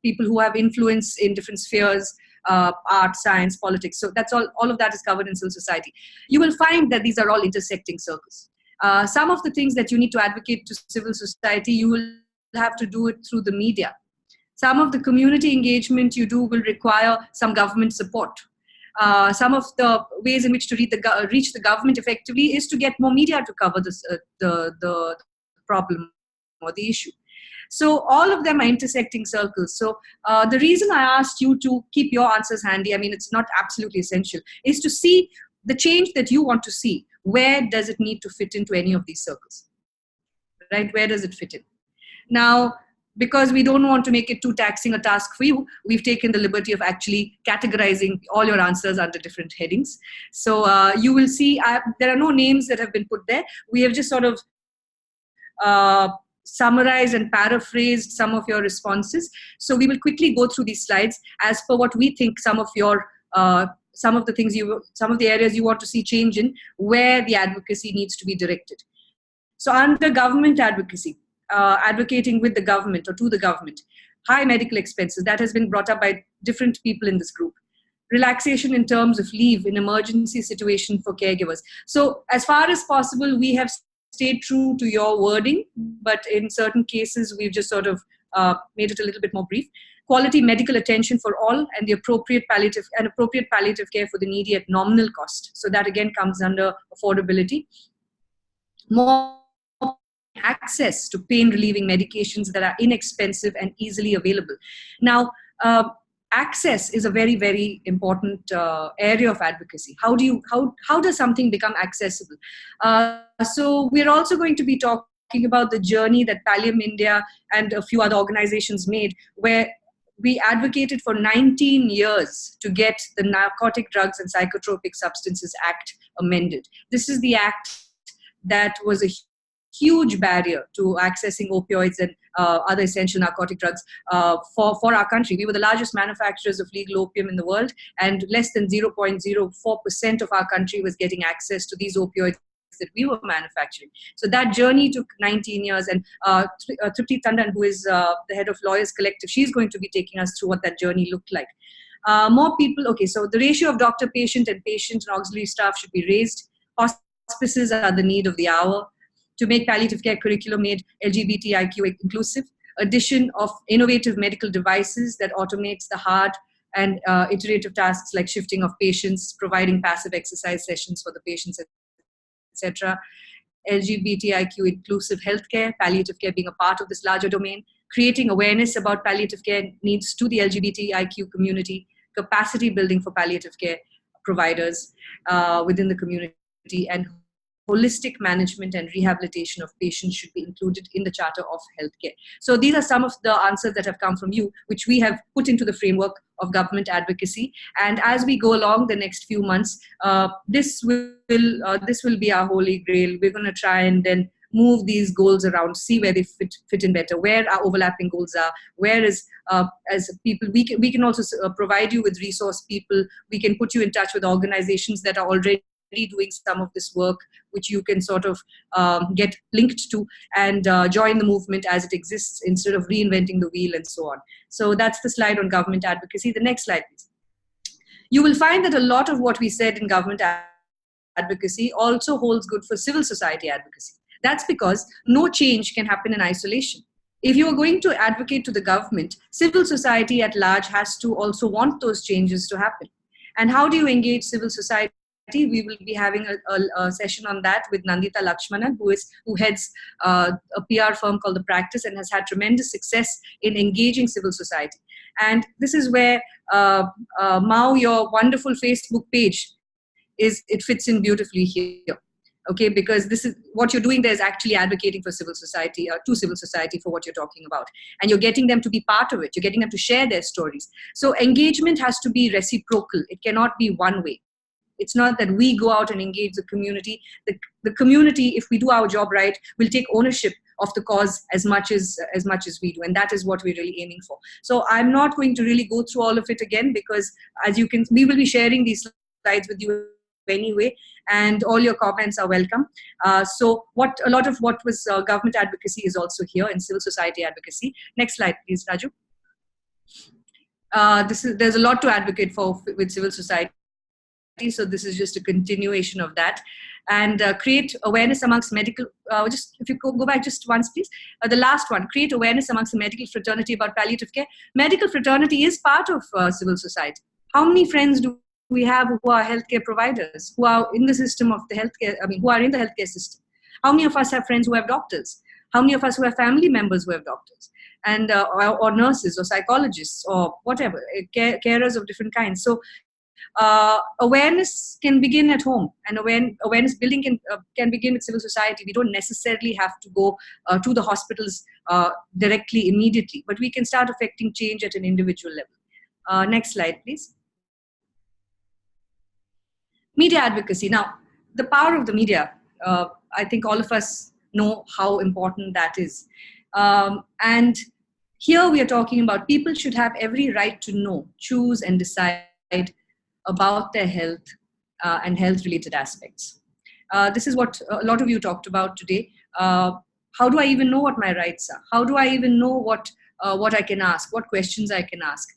people who have influence in different spheres, art, science, politics. So that's all of that is covered in civil society. You will find that these are all intersecting circles. Some of the things that you need to advocate to civil society, you will have to do it through the media. Some of the community engagement you do will require some government support. Some of the ways in which to reach the government effectively is to get more media to cover this, the problem or the issue. So all of them are intersecting circles. So the reason I asked you to keep your answers handy, I mean, it's not absolutely essential, is to see the change that you want to see. Where does it need to fit into any of these circles? Right? Where does it fit in? Now, because we don't want to make it too taxing a task for you, we've taken the liberty of actually categorizing all your answers under different headings. So you will see there are no names that have been put there. We have just sort of summarized and paraphrased some of your responses. So we will quickly go through these slides as per what we think some of your some of the areas you want to see change in, where the advocacy needs to be directed. So under government advocacy, advocating with the government or to the government, high medical expenses, that has been brought up by different people in this group. Relaxation in terms of leave in emergency situation for caregivers. So as far as possible, we have stayed true to your wording, but in certain cases, we've just sort of made it a little bit more brief. Quality medical attention for all and the appropriate palliative care for the needy at nominal cost. So that again comes under affordability. More access to pain relieving medications that are inexpensive and easily available. Now, access is a very, very important area of advocacy. How does something become accessible? So we're also going to be talking about the journey that Pallium India and a few other organizations made, where we advocated for 19 years to get the Narcotic Drugs and Psychotropic Substances Act amended. This is the act that was a huge barrier to accessing opioids and other essential narcotic drugs for our country. We were the largest manufacturers of legal opium in the world, and less than 0.04% of our country was getting access to these opioids that we were manufacturing. So that journey took 19 years, and Tripti Tandon, who is the head of Lawyers Collective, she's going to be taking us through what that journey looked like. More people, okay, so the ratio of doctor-patient and patient and auxiliary staff should be raised. Hospices are the need of the hour. To make palliative care curriculum made LGBTIQ inclusive. Addition of innovative medical devices that automates the hard and iterative tasks like shifting of patients, providing passive exercise sessions for the patients, etc. LGBTIQ inclusive healthcare, palliative care being a part of this larger domain. Creating awareness about palliative care needs to the LGBTIQ community. Capacity building for palliative care providers within the community, and holistic management and rehabilitation of patients should be included in the Charter of Healthcare. So these are some of the answers that have come from you, which we have put into the framework of government advocacy. And as we go along the next few months, this will be our holy grail. We're going to try and then move these goals around, see where they fit in better, where our overlapping goals are, where is, as people, we can also provide you with resource people. We can put you in touch with organizations that are already doing some of this work, which you can sort of get linked to and join the movement as it exists instead of reinventing the wheel and so on. So that's the slide on government advocacy. The next slide, please. You will find that a lot of what we said in government advocacy also holds good for civil society advocacy. That's because no change can happen in isolation. If you are going to advocate to the government, civil society at large has to also want those changes to happen. And how do you engage civil society? We will be having a session on that with Nandita Lakshmanan, who heads a PR firm called The Practice and has had tremendous success in engaging civil society. And this is where Mao, your wonderful Facebook page, it fits in beautifully here. Okay, because this is what you're doing there is actually advocating for civil society, to civil society for what you're talking about. And you're getting them to be part of it. You're getting them to share their stories. So engagement has to be reciprocal. It cannot be one way. It's not that we go out and engage the community. The community, if we do our job right, will take ownership of the cause as much as we do. And that is what we're really aiming for. So I'm not going to really go through all of it again, because as you can, we will be sharing these slides with you anyway, and all your comments are welcome. So a lot of what was government advocacy is also here in civil society advocacy. Next slide, please, Raju. There's a lot to advocate for with civil society. So this is just a continuation of that. And create awareness amongst medical, if you go back just once, please. The last one, create awareness amongst the medical fraternity about palliative care. Medical fraternity is part of civil society. How many friends do we have who are healthcare providers, who are in the system of the healthcare, who are in the healthcare system? How many of us have friends who have doctors? How many of us who have family members who have doctors? And or nurses or psychologists or whatever, carers of different kinds. So awareness can begin at home, and awareness building can begin with civil society. We don't necessarily have to go to the hospitals directly, immediately, but we can start affecting change at an individual level. Next slide, please. Media advocacy. Now, the power of the media, I think all of us know how important that is. And here we are talking about people should have every right to know, choose, and decide about their health and health-related aspects. This is what a lot of you talked about today. How do I even know what my rights are? How do I even know what I can ask, what questions I can ask?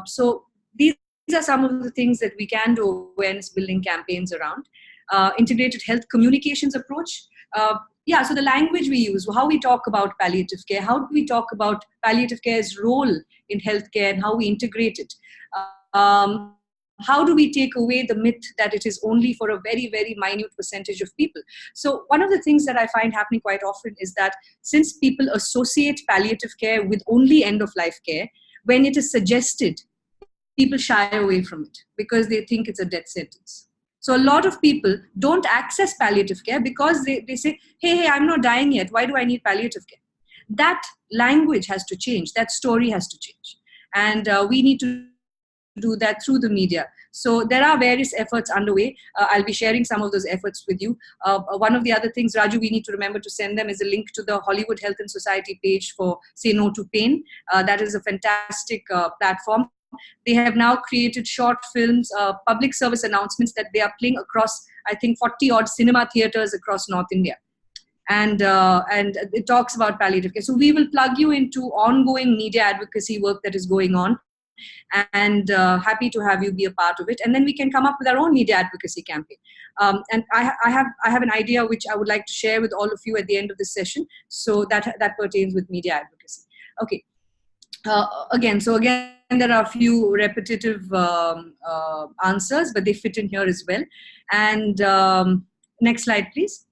So these are some of the things that we can do awareness building campaigns around. Integrated health communications approach. So the language we use, how we talk about palliative care, how do we talk about palliative care's role in healthcare and how we integrate it? How do we take away the myth that it is only for a very, very minute percentage of people? So one of the things that I find happening quite often is that since people associate palliative care with only end-of-life care, when it is suggested, people shy away from it because they think it's a death sentence. So a lot of people don't access palliative care because they say, hey, I'm not dying yet. Why do I need palliative care? That language has to change. That story has to change. And we need to do that through the media. So there are various efforts underway. I'll be sharing some of those efforts with you. One of the other things, Raju, we need to remember to send them is a link to the Hollywood Health and Society page for Say No to Pain. That is a fantastic platform. They have now created short films, public service announcements that they are playing across, I think, 40 odd cinema theaters across North India. And it talks about palliative care. So we will plug you into ongoing media advocacy work that is going on, and happy to have you be a part of it. And then we can come up with our own media advocacy campaign. And I have an idea which I would like to share with all of you at the end of this session. So that pertains with media advocacy. Okay. Again, there are a few repetitive answers, but they fit in here as well. And next slide, please.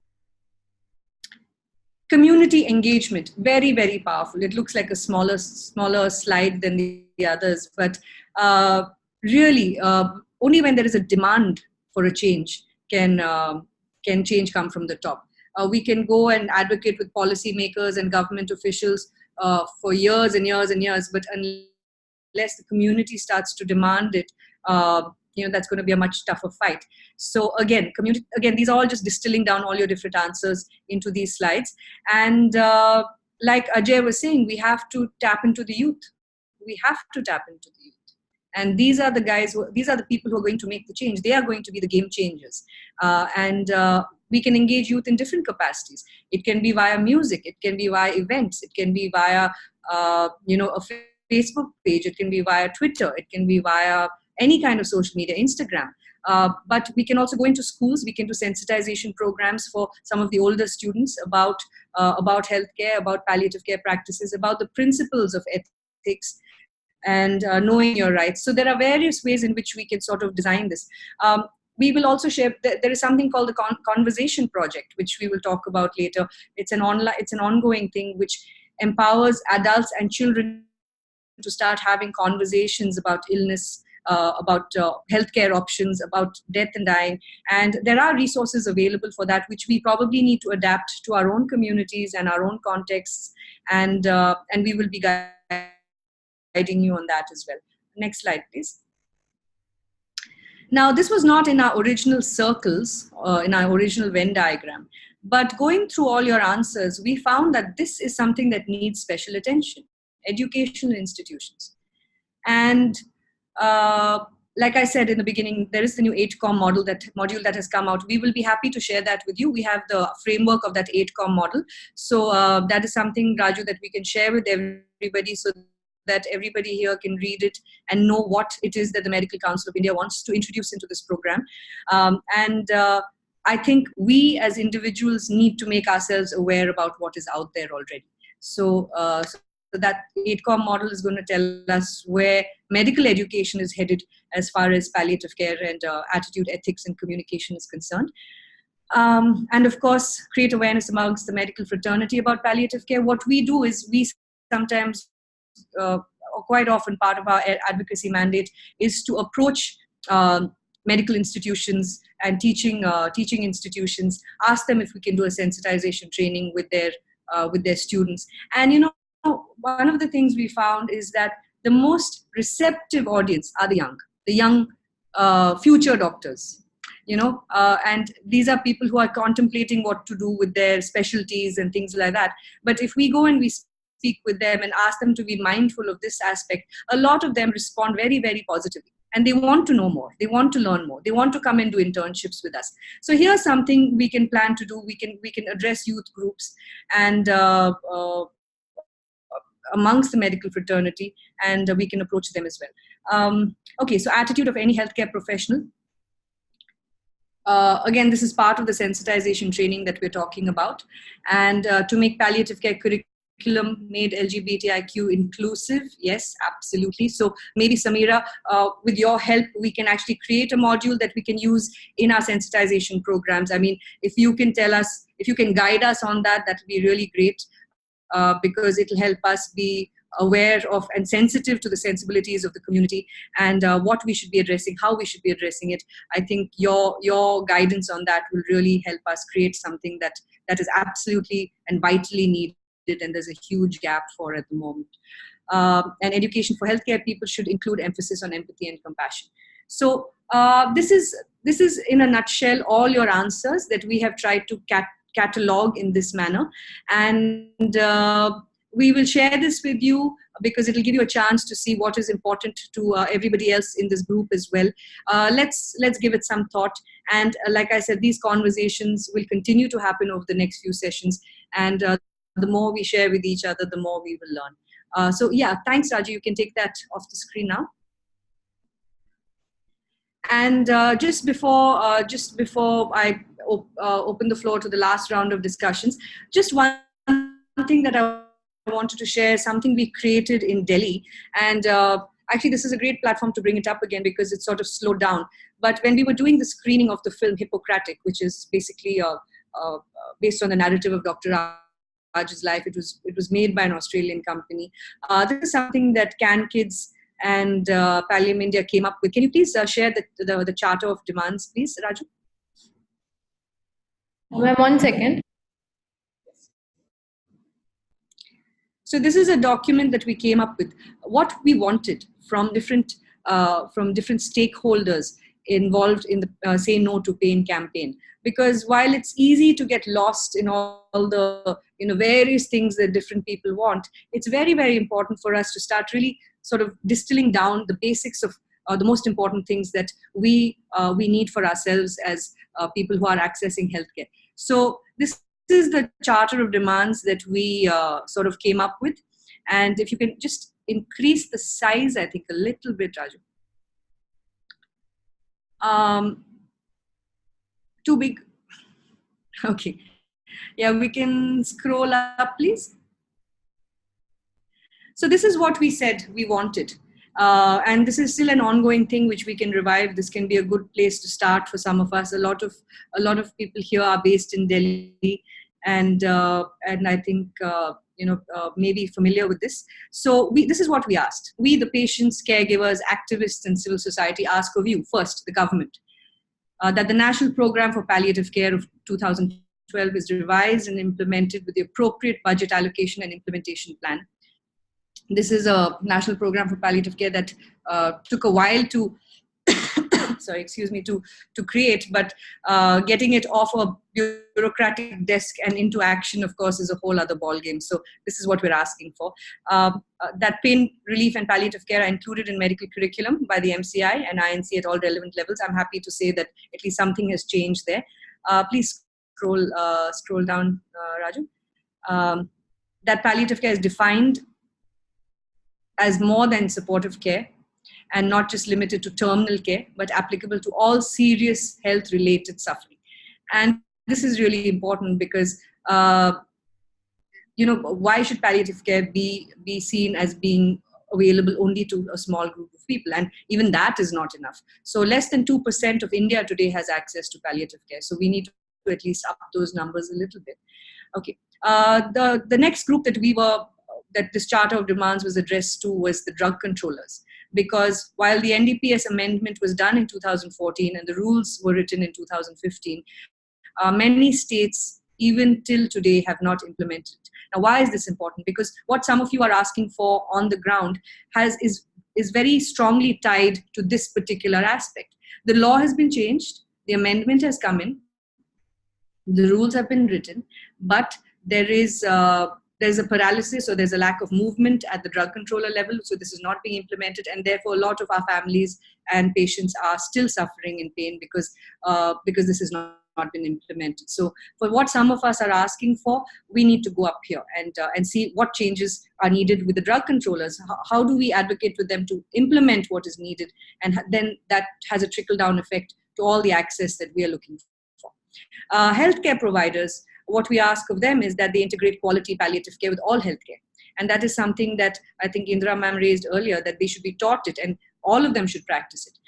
Community engagement, very, very powerful. It looks like a smaller slide than the others, but really, only when there is a demand for a change can can change come from the top. We can go and advocate with policymakers and government officials for years and years and years, but unless the community starts to demand it, that's going to be a much tougher fight. So again, these are all just distilling down all your different answers into these slides. And like Ajay was saying, we have to tap into the youth. We have to tap into the youth. And these are the guys, these are the people who are going to make the change. They are going to be the game changers. And we can engage youth in different capacities. It can be via music. It can be via events. It can be via, a Facebook page. It can be via Twitter. It can be via any kind of social media, Instagram. But we can also go into schools. We can do sensitization programs for some of the older students about healthcare, about palliative care practices, about the principles of ethics, and knowing your rights. So there are various ways in which we can sort of design this. We will also share, there is something called the Conversation Project, which we will talk about later. It's an ongoing thing which empowers adults and children to start having conversations about illness, about healthcare options, about death and dying. And there are resources available for that, which we probably need to adapt to our own communities and our own contexts. And we will be guiding you on that as well. Next slide, please. Now, this was not in our original circles, in our original Venn diagram, but going through all your answers, we found that this is something that needs special attention, educational institutions. And like I said in the beginning, there is the new 8COM module that has come out. We will be happy to share that with you. We have the framework of that 8COM model. So that is something, Raju, that we can share with everybody so that everybody here can read it and know what it is that the Medical Council of India wants to introduce into this program. I think we as individuals need to make ourselves aware about what is out there already. So that 8COM model is going to tell us where medical education is headed as far as palliative care and attitude, ethics, and communication is concerned. And of course, create awareness amongst the medical fraternity about palliative care. What we do is we sometimes, or quite often, part of our advocacy mandate is to approach medical institutions and teaching institutions, ask them if we can do a sensitization training with their students. And one of the things we found is that the most receptive audience are the young future doctors. And these are people who are contemplating what to do with their specialties and things like that. But if we go and we speak with them and ask them to be mindful of this aspect, a lot of them respond very, very positively. And they want to know more. They want to learn more. They want to come and do internships with us. So here's something we can plan to do. We can address youth groups and amongst the medical fraternity, and we can approach them as well. Okay, so attitude of any healthcare professional. Again, this is part of the sensitization training that we're talking about. And to make palliative care curriculum made LGBTIQ inclusive, yes, absolutely. So maybe Samira, with your help, we can actually create a module that we can use in our sensitization programs. I mean, if you can tell us, if you can guide us on that, that would be really great. Because it will help us be aware of and sensitive to the sensibilities of the community and what we should be addressing, how we should be addressing it. I think your guidance on that will really help us create something that is absolutely and vitally needed, and there's a huge gap for at the moment. And education for healthcare people should include emphasis on empathy and compassion. So this is in a nutshell all your answers that we have tried to catalog in this manner, and we will share this with you because it will give you a chance to see what is important to everybody else in this group as well. Let's give it some thought, and like I said, these conversations will continue to happen over the next few sessions, and the more we share with each other, the more we will learn. So yeah, thanks, Raju. You can take that off the screen now. And just before I open the floor to the last round of discussions, just one thing that I wanted to share, something we created in Delhi. And actually, this is a great platform to bring it up again because it's sort of slowed down. But when we were doing the screening of the film Hippocratic, which is basically based on the narrative of Dr. Raj's life, it was made by an Australian company. This is something that Can Kids and Pallium India came up with. Can you please share the Charter of Demands, please, Raju? Ma'am, 1 second. So this is a document that we came up with. What we wanted from different stakeholders involved in the Say No to Pain campaign. Because while it's easy to get lost in all the various things that different people want, it's very, very important for us to start really sort of distilling down the basics of the most important things that we need for ourselves as people who are accessing healthcare. So this is the charter of demands that we sort of came up with. And if you can just increase the size, I think, a little bit, Raju. Too big. Okay. Yeah, we can scroll up, please. So this is what we said we wanted. And this is still an ongoing thing which we can revive. This can be a good place to start for some of us. A lot of people here are based in Delhi, and I think maybe familiar with this. So this is what we asked. We, the patients, caregivers, activists, and civil society, ask of you first, the government, that the National Program for Palliative Care of 2012 is revised and implemented with the appropriate budget allocation and implementation plan. This is a national program for palliative care that took a while to, to create, but getting it off a bureaucratic desk and into action, of course, is a whole other ballgame. So this is what we're asking for. That pain relief and palliative care are included in medical curriculum by the MCI and INC at all relevant levels. I'm happy to say that at least something has changed there. Please scroll down, Raju. That palliative care is defined as more than supportive care and not just limited to terminal care, but applicable to all serious health-related suffering. And this is really important because, why should palliative care be seen as being available only to a small group of people? And even that is not enough. So less than 2% of India today has access to palliative care. So we need to at least up those numbers a little bit. Okay. The next group that this charter of demands was addressed to was the drug controllers. Because while the NDPS amendment was done in 2014 and the rules were written in 2015, many states, even till today, have not implemented it. Now, why is this important? Because what some of you are asking for on the ground is very strongly tied to this particular aspect. The law has been changed, the amendment has come in, the rules have been written, but there's a paralysis or there's a lack of movement at the drug controller level. So this is not being implemented, and therefore a lot of our families and patients are still suffering in pain because this has not been implemented. So for what some of us are asking for, we need to go up here and see what changes are needed with the drug controllers. How do we advocate with them to implement what is needed? And then that has a trickle-down effect to all the access that we are looking for. Healthcare providers, what we ask of them is that they integrate quality palliative care with all healthcare. And that is something that I think Indra ma'am raised earlier, that they should be taught it and all of them should practice it,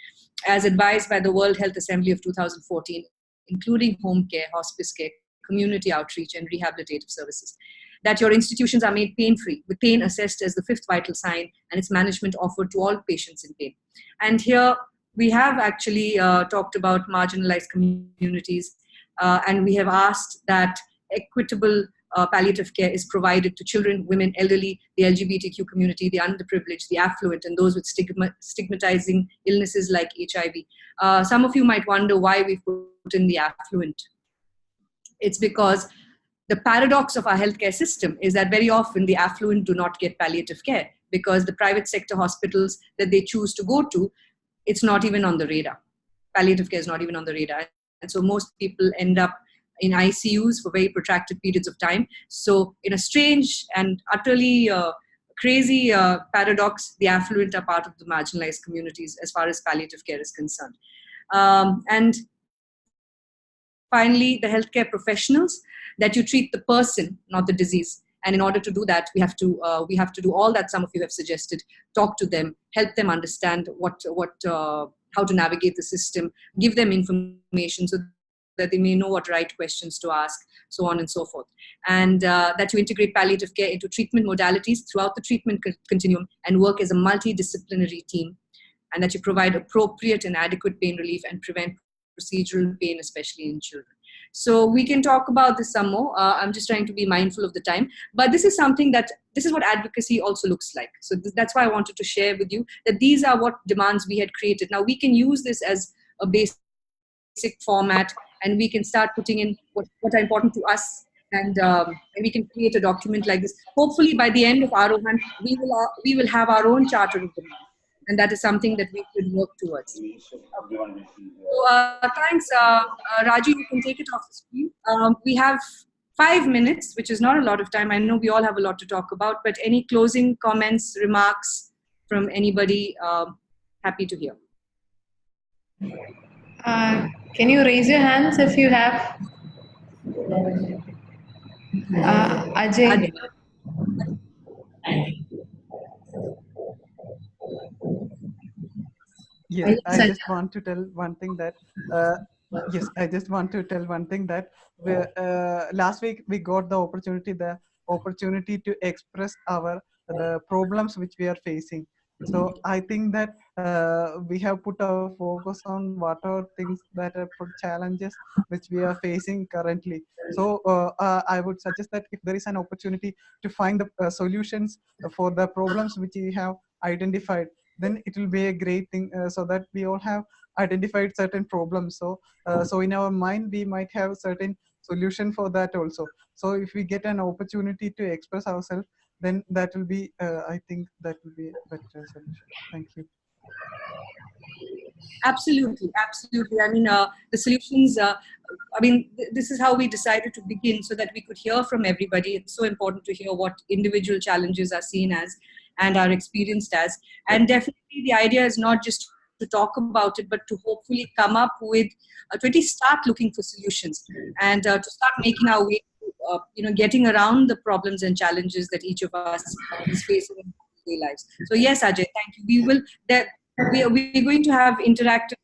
as advised by the World Health Assembly of 2014, including home care, hospice care, community outreach, and rehabilitative services. That your institutions are made pain-free, with pain assessed as the fifth vital sign and its management offered to all patients in pain. And here we have actually talked about marginalized communities, and we have asked that equitable palliative care is provided to children, women, elderly, the LGBTQ community, the underprivileged, the affluent, and those with stigmatizing illnesses like HIV. Some of you might wonder why we've put in the affluent. It's because the paradox of our healthcare system is that very often the affluent do not get palliative care because the private sector hospitals that they choose to go to, it's not even on the radar. Palliative care is not even on the radar. And so most people end up in ICUs for very protracted periods of time. So in a strange and utterly crazy paradox, the affluent are part of the marginalized communities as far as palliative care is concerned. And finally, the healthcare professionals, that you treat the person, not the disease. And in order to do that, we have to do all that some of you have suggested, talk to them, help them understand how to navigate the system, give them information so that they may know what right questions to ask, so on and so forth. And that you integrate palliative care into treatment modalities throughout the treatment continuum and work as a multidisciplinary team, and that you provide appropriate and adequate pain relief and prevent procedural pain, especially in children. So we can talk about this some more. I'm just trying to be mindful of the time. But this is something this is what advocacy also looks like. So that's why I wanted to share with you that these are what demands we had created. Now we can use this as a basic format, and we can start putting in what are important to us, and we can create a document like this. Hopefully by the end of Aarohan, we will have our own charter of demand, and that is something that we should work towards. Okay. So thanks, Raju. You can take it off the screen. We have 5 minutes, which is not a lot of time. I know we all have a lot to talk about, but any closing comments, remarks from anybody? Happy to hear. Can you raise your hands if you have? Ajay. Yes, I just want to tell one thing that last week we got the opportunity to express the problems which we are facing. So I think that we have put our focus on what are things that are challenges which we are facing currently. So I would suggest that if there is an opportunity to find the solutions for the problems which we have identified, then it will be a great thing, so that we all have identified certain problems. So in our mind we might have certain solution for that also. So if we get an opportunity to express ourselves, then that will be I think that will be a better solution. Thank you. Absolutely. I mean, the solutions, this is how we decided to begin, so that we could hear from everybody. It's so important to hear what individual challenges are seen as and are experienced as. And definitely the idea is not just to talk about it, but to hopefully come up with, to at least start looking for solutions, and to start making our way to, getting around the problems and challenges that each of us is facing in daily lives. So yes, Ajay, thank you. We're going to have interactive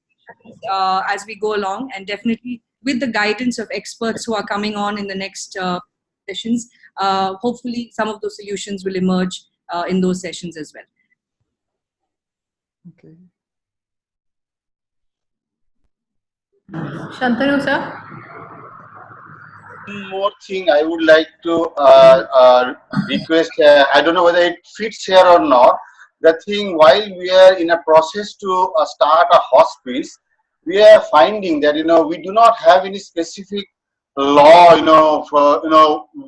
as we go along, and definitely with the guidance of experts who are coming on in the next sessions, hopefully some of those solutions will emerge in those sessions as well. Okay. Shantanu sir? One more thing I would like to request. I don't know whether it fits here or not. The thing, while we are in a process to start a hospice, we are finding that we do not have any specific law for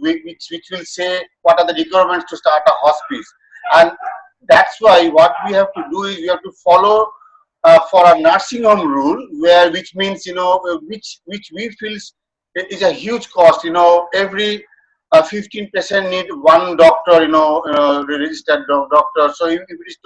which will say what are the requirements to start a hospice, and that's why what we have to do is we have to follow for a nursing home rule, which means which we feel is a huge cost. Every 15% need one doctor, registered doctor. So if it is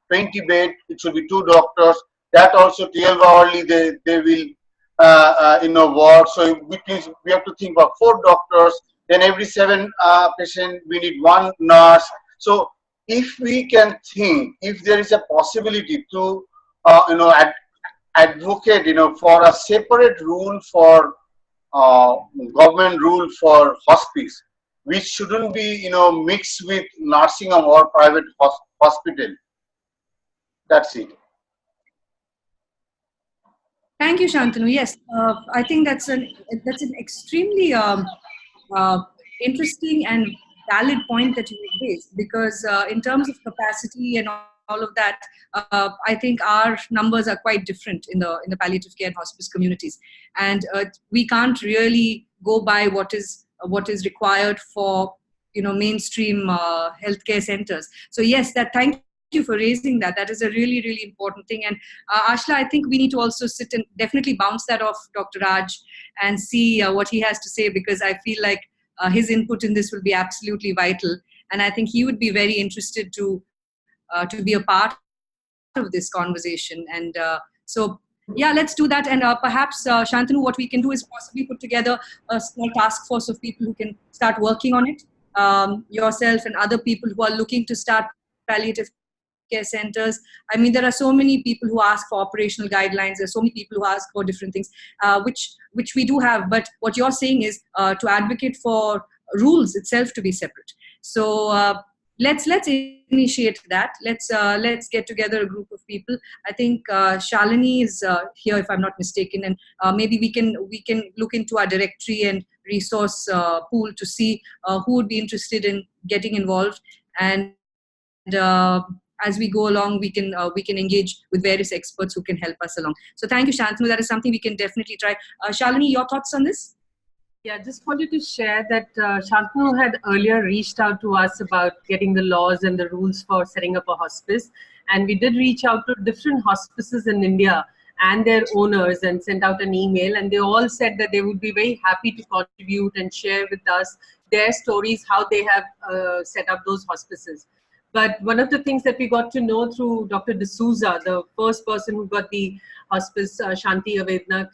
20 bed, it should be 2 doctors. That also 12 hourly they will work. So which means we have to think about 4 doctors. Then every 7 patient we need 1 nurse. So if we can think, if there is a possibility to advocate for a separate rule for government rule for hospice, which shouldn't be mixed with nursing home or private hospital. That's it. Thank you, Shantanu. Yes, I think that's an extremely interesting and valid point that you raised, because in terms of capacity and all of that, I think our numbers are quite different in the palliative care and hospice communities, and we can't really go by what is required for mainstream healthcare centers. So yes, thank you for raising that. That is a really, really important thing. And Ashla, I think we need to also sit and definitely bounce that off Dr. Raj and see what he has to say, because I feel like his input in this will be absolutely vital. And I think he would be very interested to be a part of this conversation. And so, yeah, let's do that. And perhaps, Shantanu, what we can do is possibly put together a small task force of people who can start working on it. Yourself and other people who are looking to start palliative care centers. I mean, there are so many people who ask for operational guidelines. There's so many people who ask for different things, which we do have. But what you're saying is to advocate for rules itself to be separate. So let's initiate that. Let's get together a group of people. I think Shalini is here, if I'm not mistaken, and maybe we can look into our directory and resource pool to see who would be interested in getting involved. And as we go along, we can engage with various experts who can help us along. So thank you, Shantanu. That is something we can definitely try. Shalini, your thoughts on this? Yeah, just wanted to share that Shantanu had earlier reached out to us about getting the laws and the rules for setting up a hospice. And we did reach out to different hospices in India and their owners and sent out an email. And they all said that they would be very happy to contribute and share with us their stories, how they have set up those hospices. But one of the things that we got to know through Dr. D'Souza, the first person who got the hospice Shanti Avedna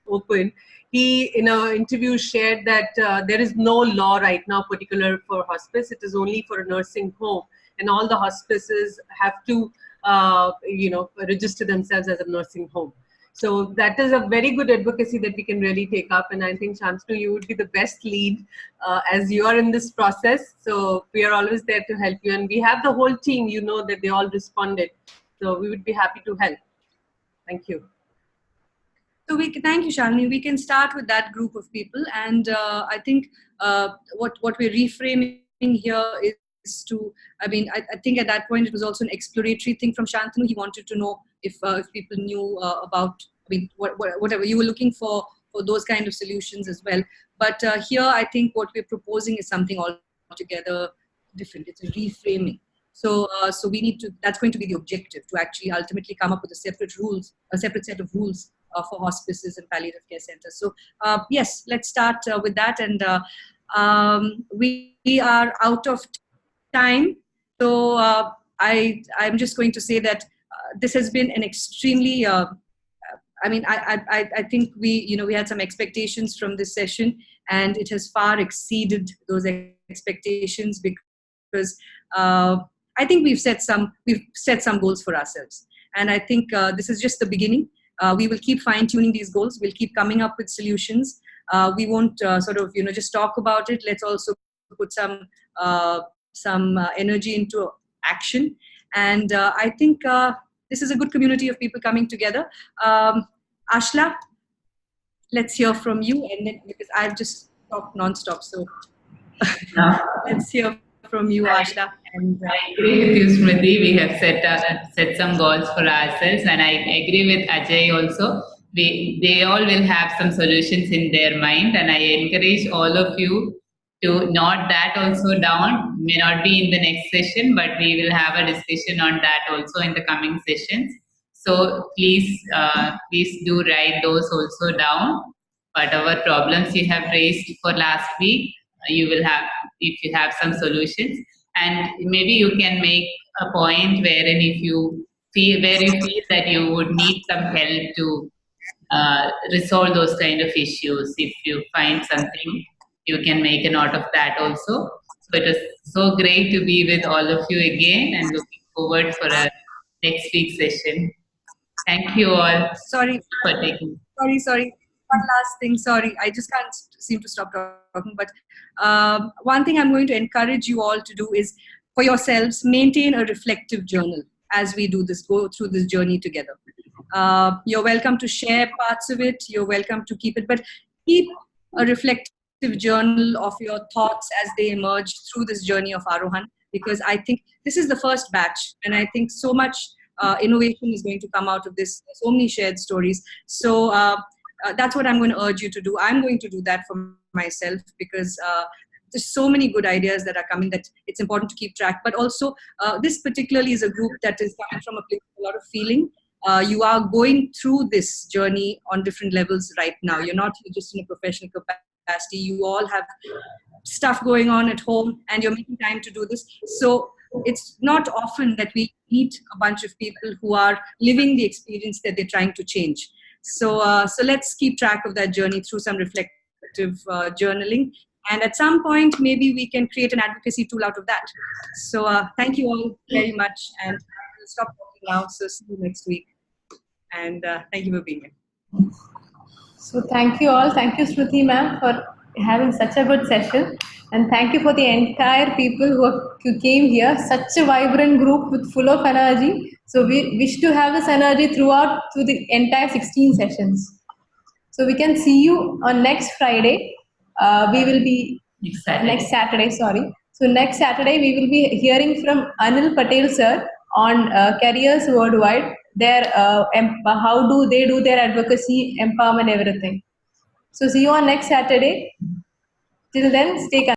open, he in an interview shared that there is no law right now particular for hospice. It is only for a nursing home, and all the hospices have to register themselves as a nursing home. So that is a very good advocacy that we can really take up. And I think, Shantanu, you would be the best lead as you are in this process. So we are always there to help you. And we have the whole team, that they all responded. So we would be happy to help. Thank you. So thank you, Shalini. We can start with that group of people. And I think what we're reframing here is to, I think at that point it was also an exploratory thing from Shantanu. He wanted to know if people knew about, whatever you were looking for those kind of solutions as well. But here, I think what we're proposing is something altogether different. It's a reframing. So we need to, that's going to be the objective, to actually ultimately come up with a separate set of rules for hospices and palliative care centers. So yes, let's start with that. And we are out of time. So I'm just going to say that this has been an extremely, I think we had some expectations from this session, and it has far exceeded those expectations, because I think we've set some goals for ourselves. And I think this is just the beginning. We will keep fine-tuning these goals. We'll keep coming up with solutions. We won't just talk about it. Let's also put some energy into action. And I think this is a good community of people coming together. Ashla, let's hear from you. And then, because I've just talked non-stop, so let's hear from you, Ashla. And I agree with you, Smriti. We have set some goals for ourselves, and I agree with Ajay also. They all will have some solutions in their mind, and I encourage all of you to note that also down. May not be in the next session, but we will have a discussion on that also in the coming sessions. So please do write those also down. Whatever problems you have raised for last week, you will have, if you have some solutions. And maybe you can make a point wherein if you feel that you would need some help to resolve those kind of issues. If you find something, you can make a note of that also. So it is so great to be with all of you again, and looking forward for a next week's session. Thank you all. Sorry for taking. Sorry. One last thing. Sorry, I just can't seem to stop talking. But one thing I'm going to encourage you all to do is, for yourselves, maintain a reflective journal as we go through this journey together. You're welcome to share parts of it. You're welcome to keep it, but keep a reflective journal of your thoughts as they emerge through this journey of Aarohan, because I think this is the first batch, and I think so much innovation is going to come out of this. So many shared stories. So that's what I'm going to urge you to do. I'm going to do that for myself, because there's so many good ideas that are coming that it's important to keep track. But also, this particularly is a group that is coming from a place of a lot of feeling. You are going through this journey on different levels right now. You're not just in a professional capacity. You all have stuff going on at home, and you're making time to do this. So it's not often that we meet a bunch of people who are living the experience that they're trying to change. So let's keep track of that journey through some reflective journaling. And at some point, maybe we can create an advocacy tool out of that. So thank you all very much. And I'll stop talking now. So see you next week. And thank you for being here. So thank you all. Thank you, Smriti ma'am, for having such a good session. And thank you for the entire people who came here. Such a vibrant group with full of energy. So we wish to have this energy through the entire 16 sessions. So we can see you on next Friday. We will be next Saturday. Sorry. So next Saturday we will be hearing from Anil Patel sir on careers worldwide. Their how do they do their advocacy, empowerment, everything. So see you on next Saturday. Till then, stay connected.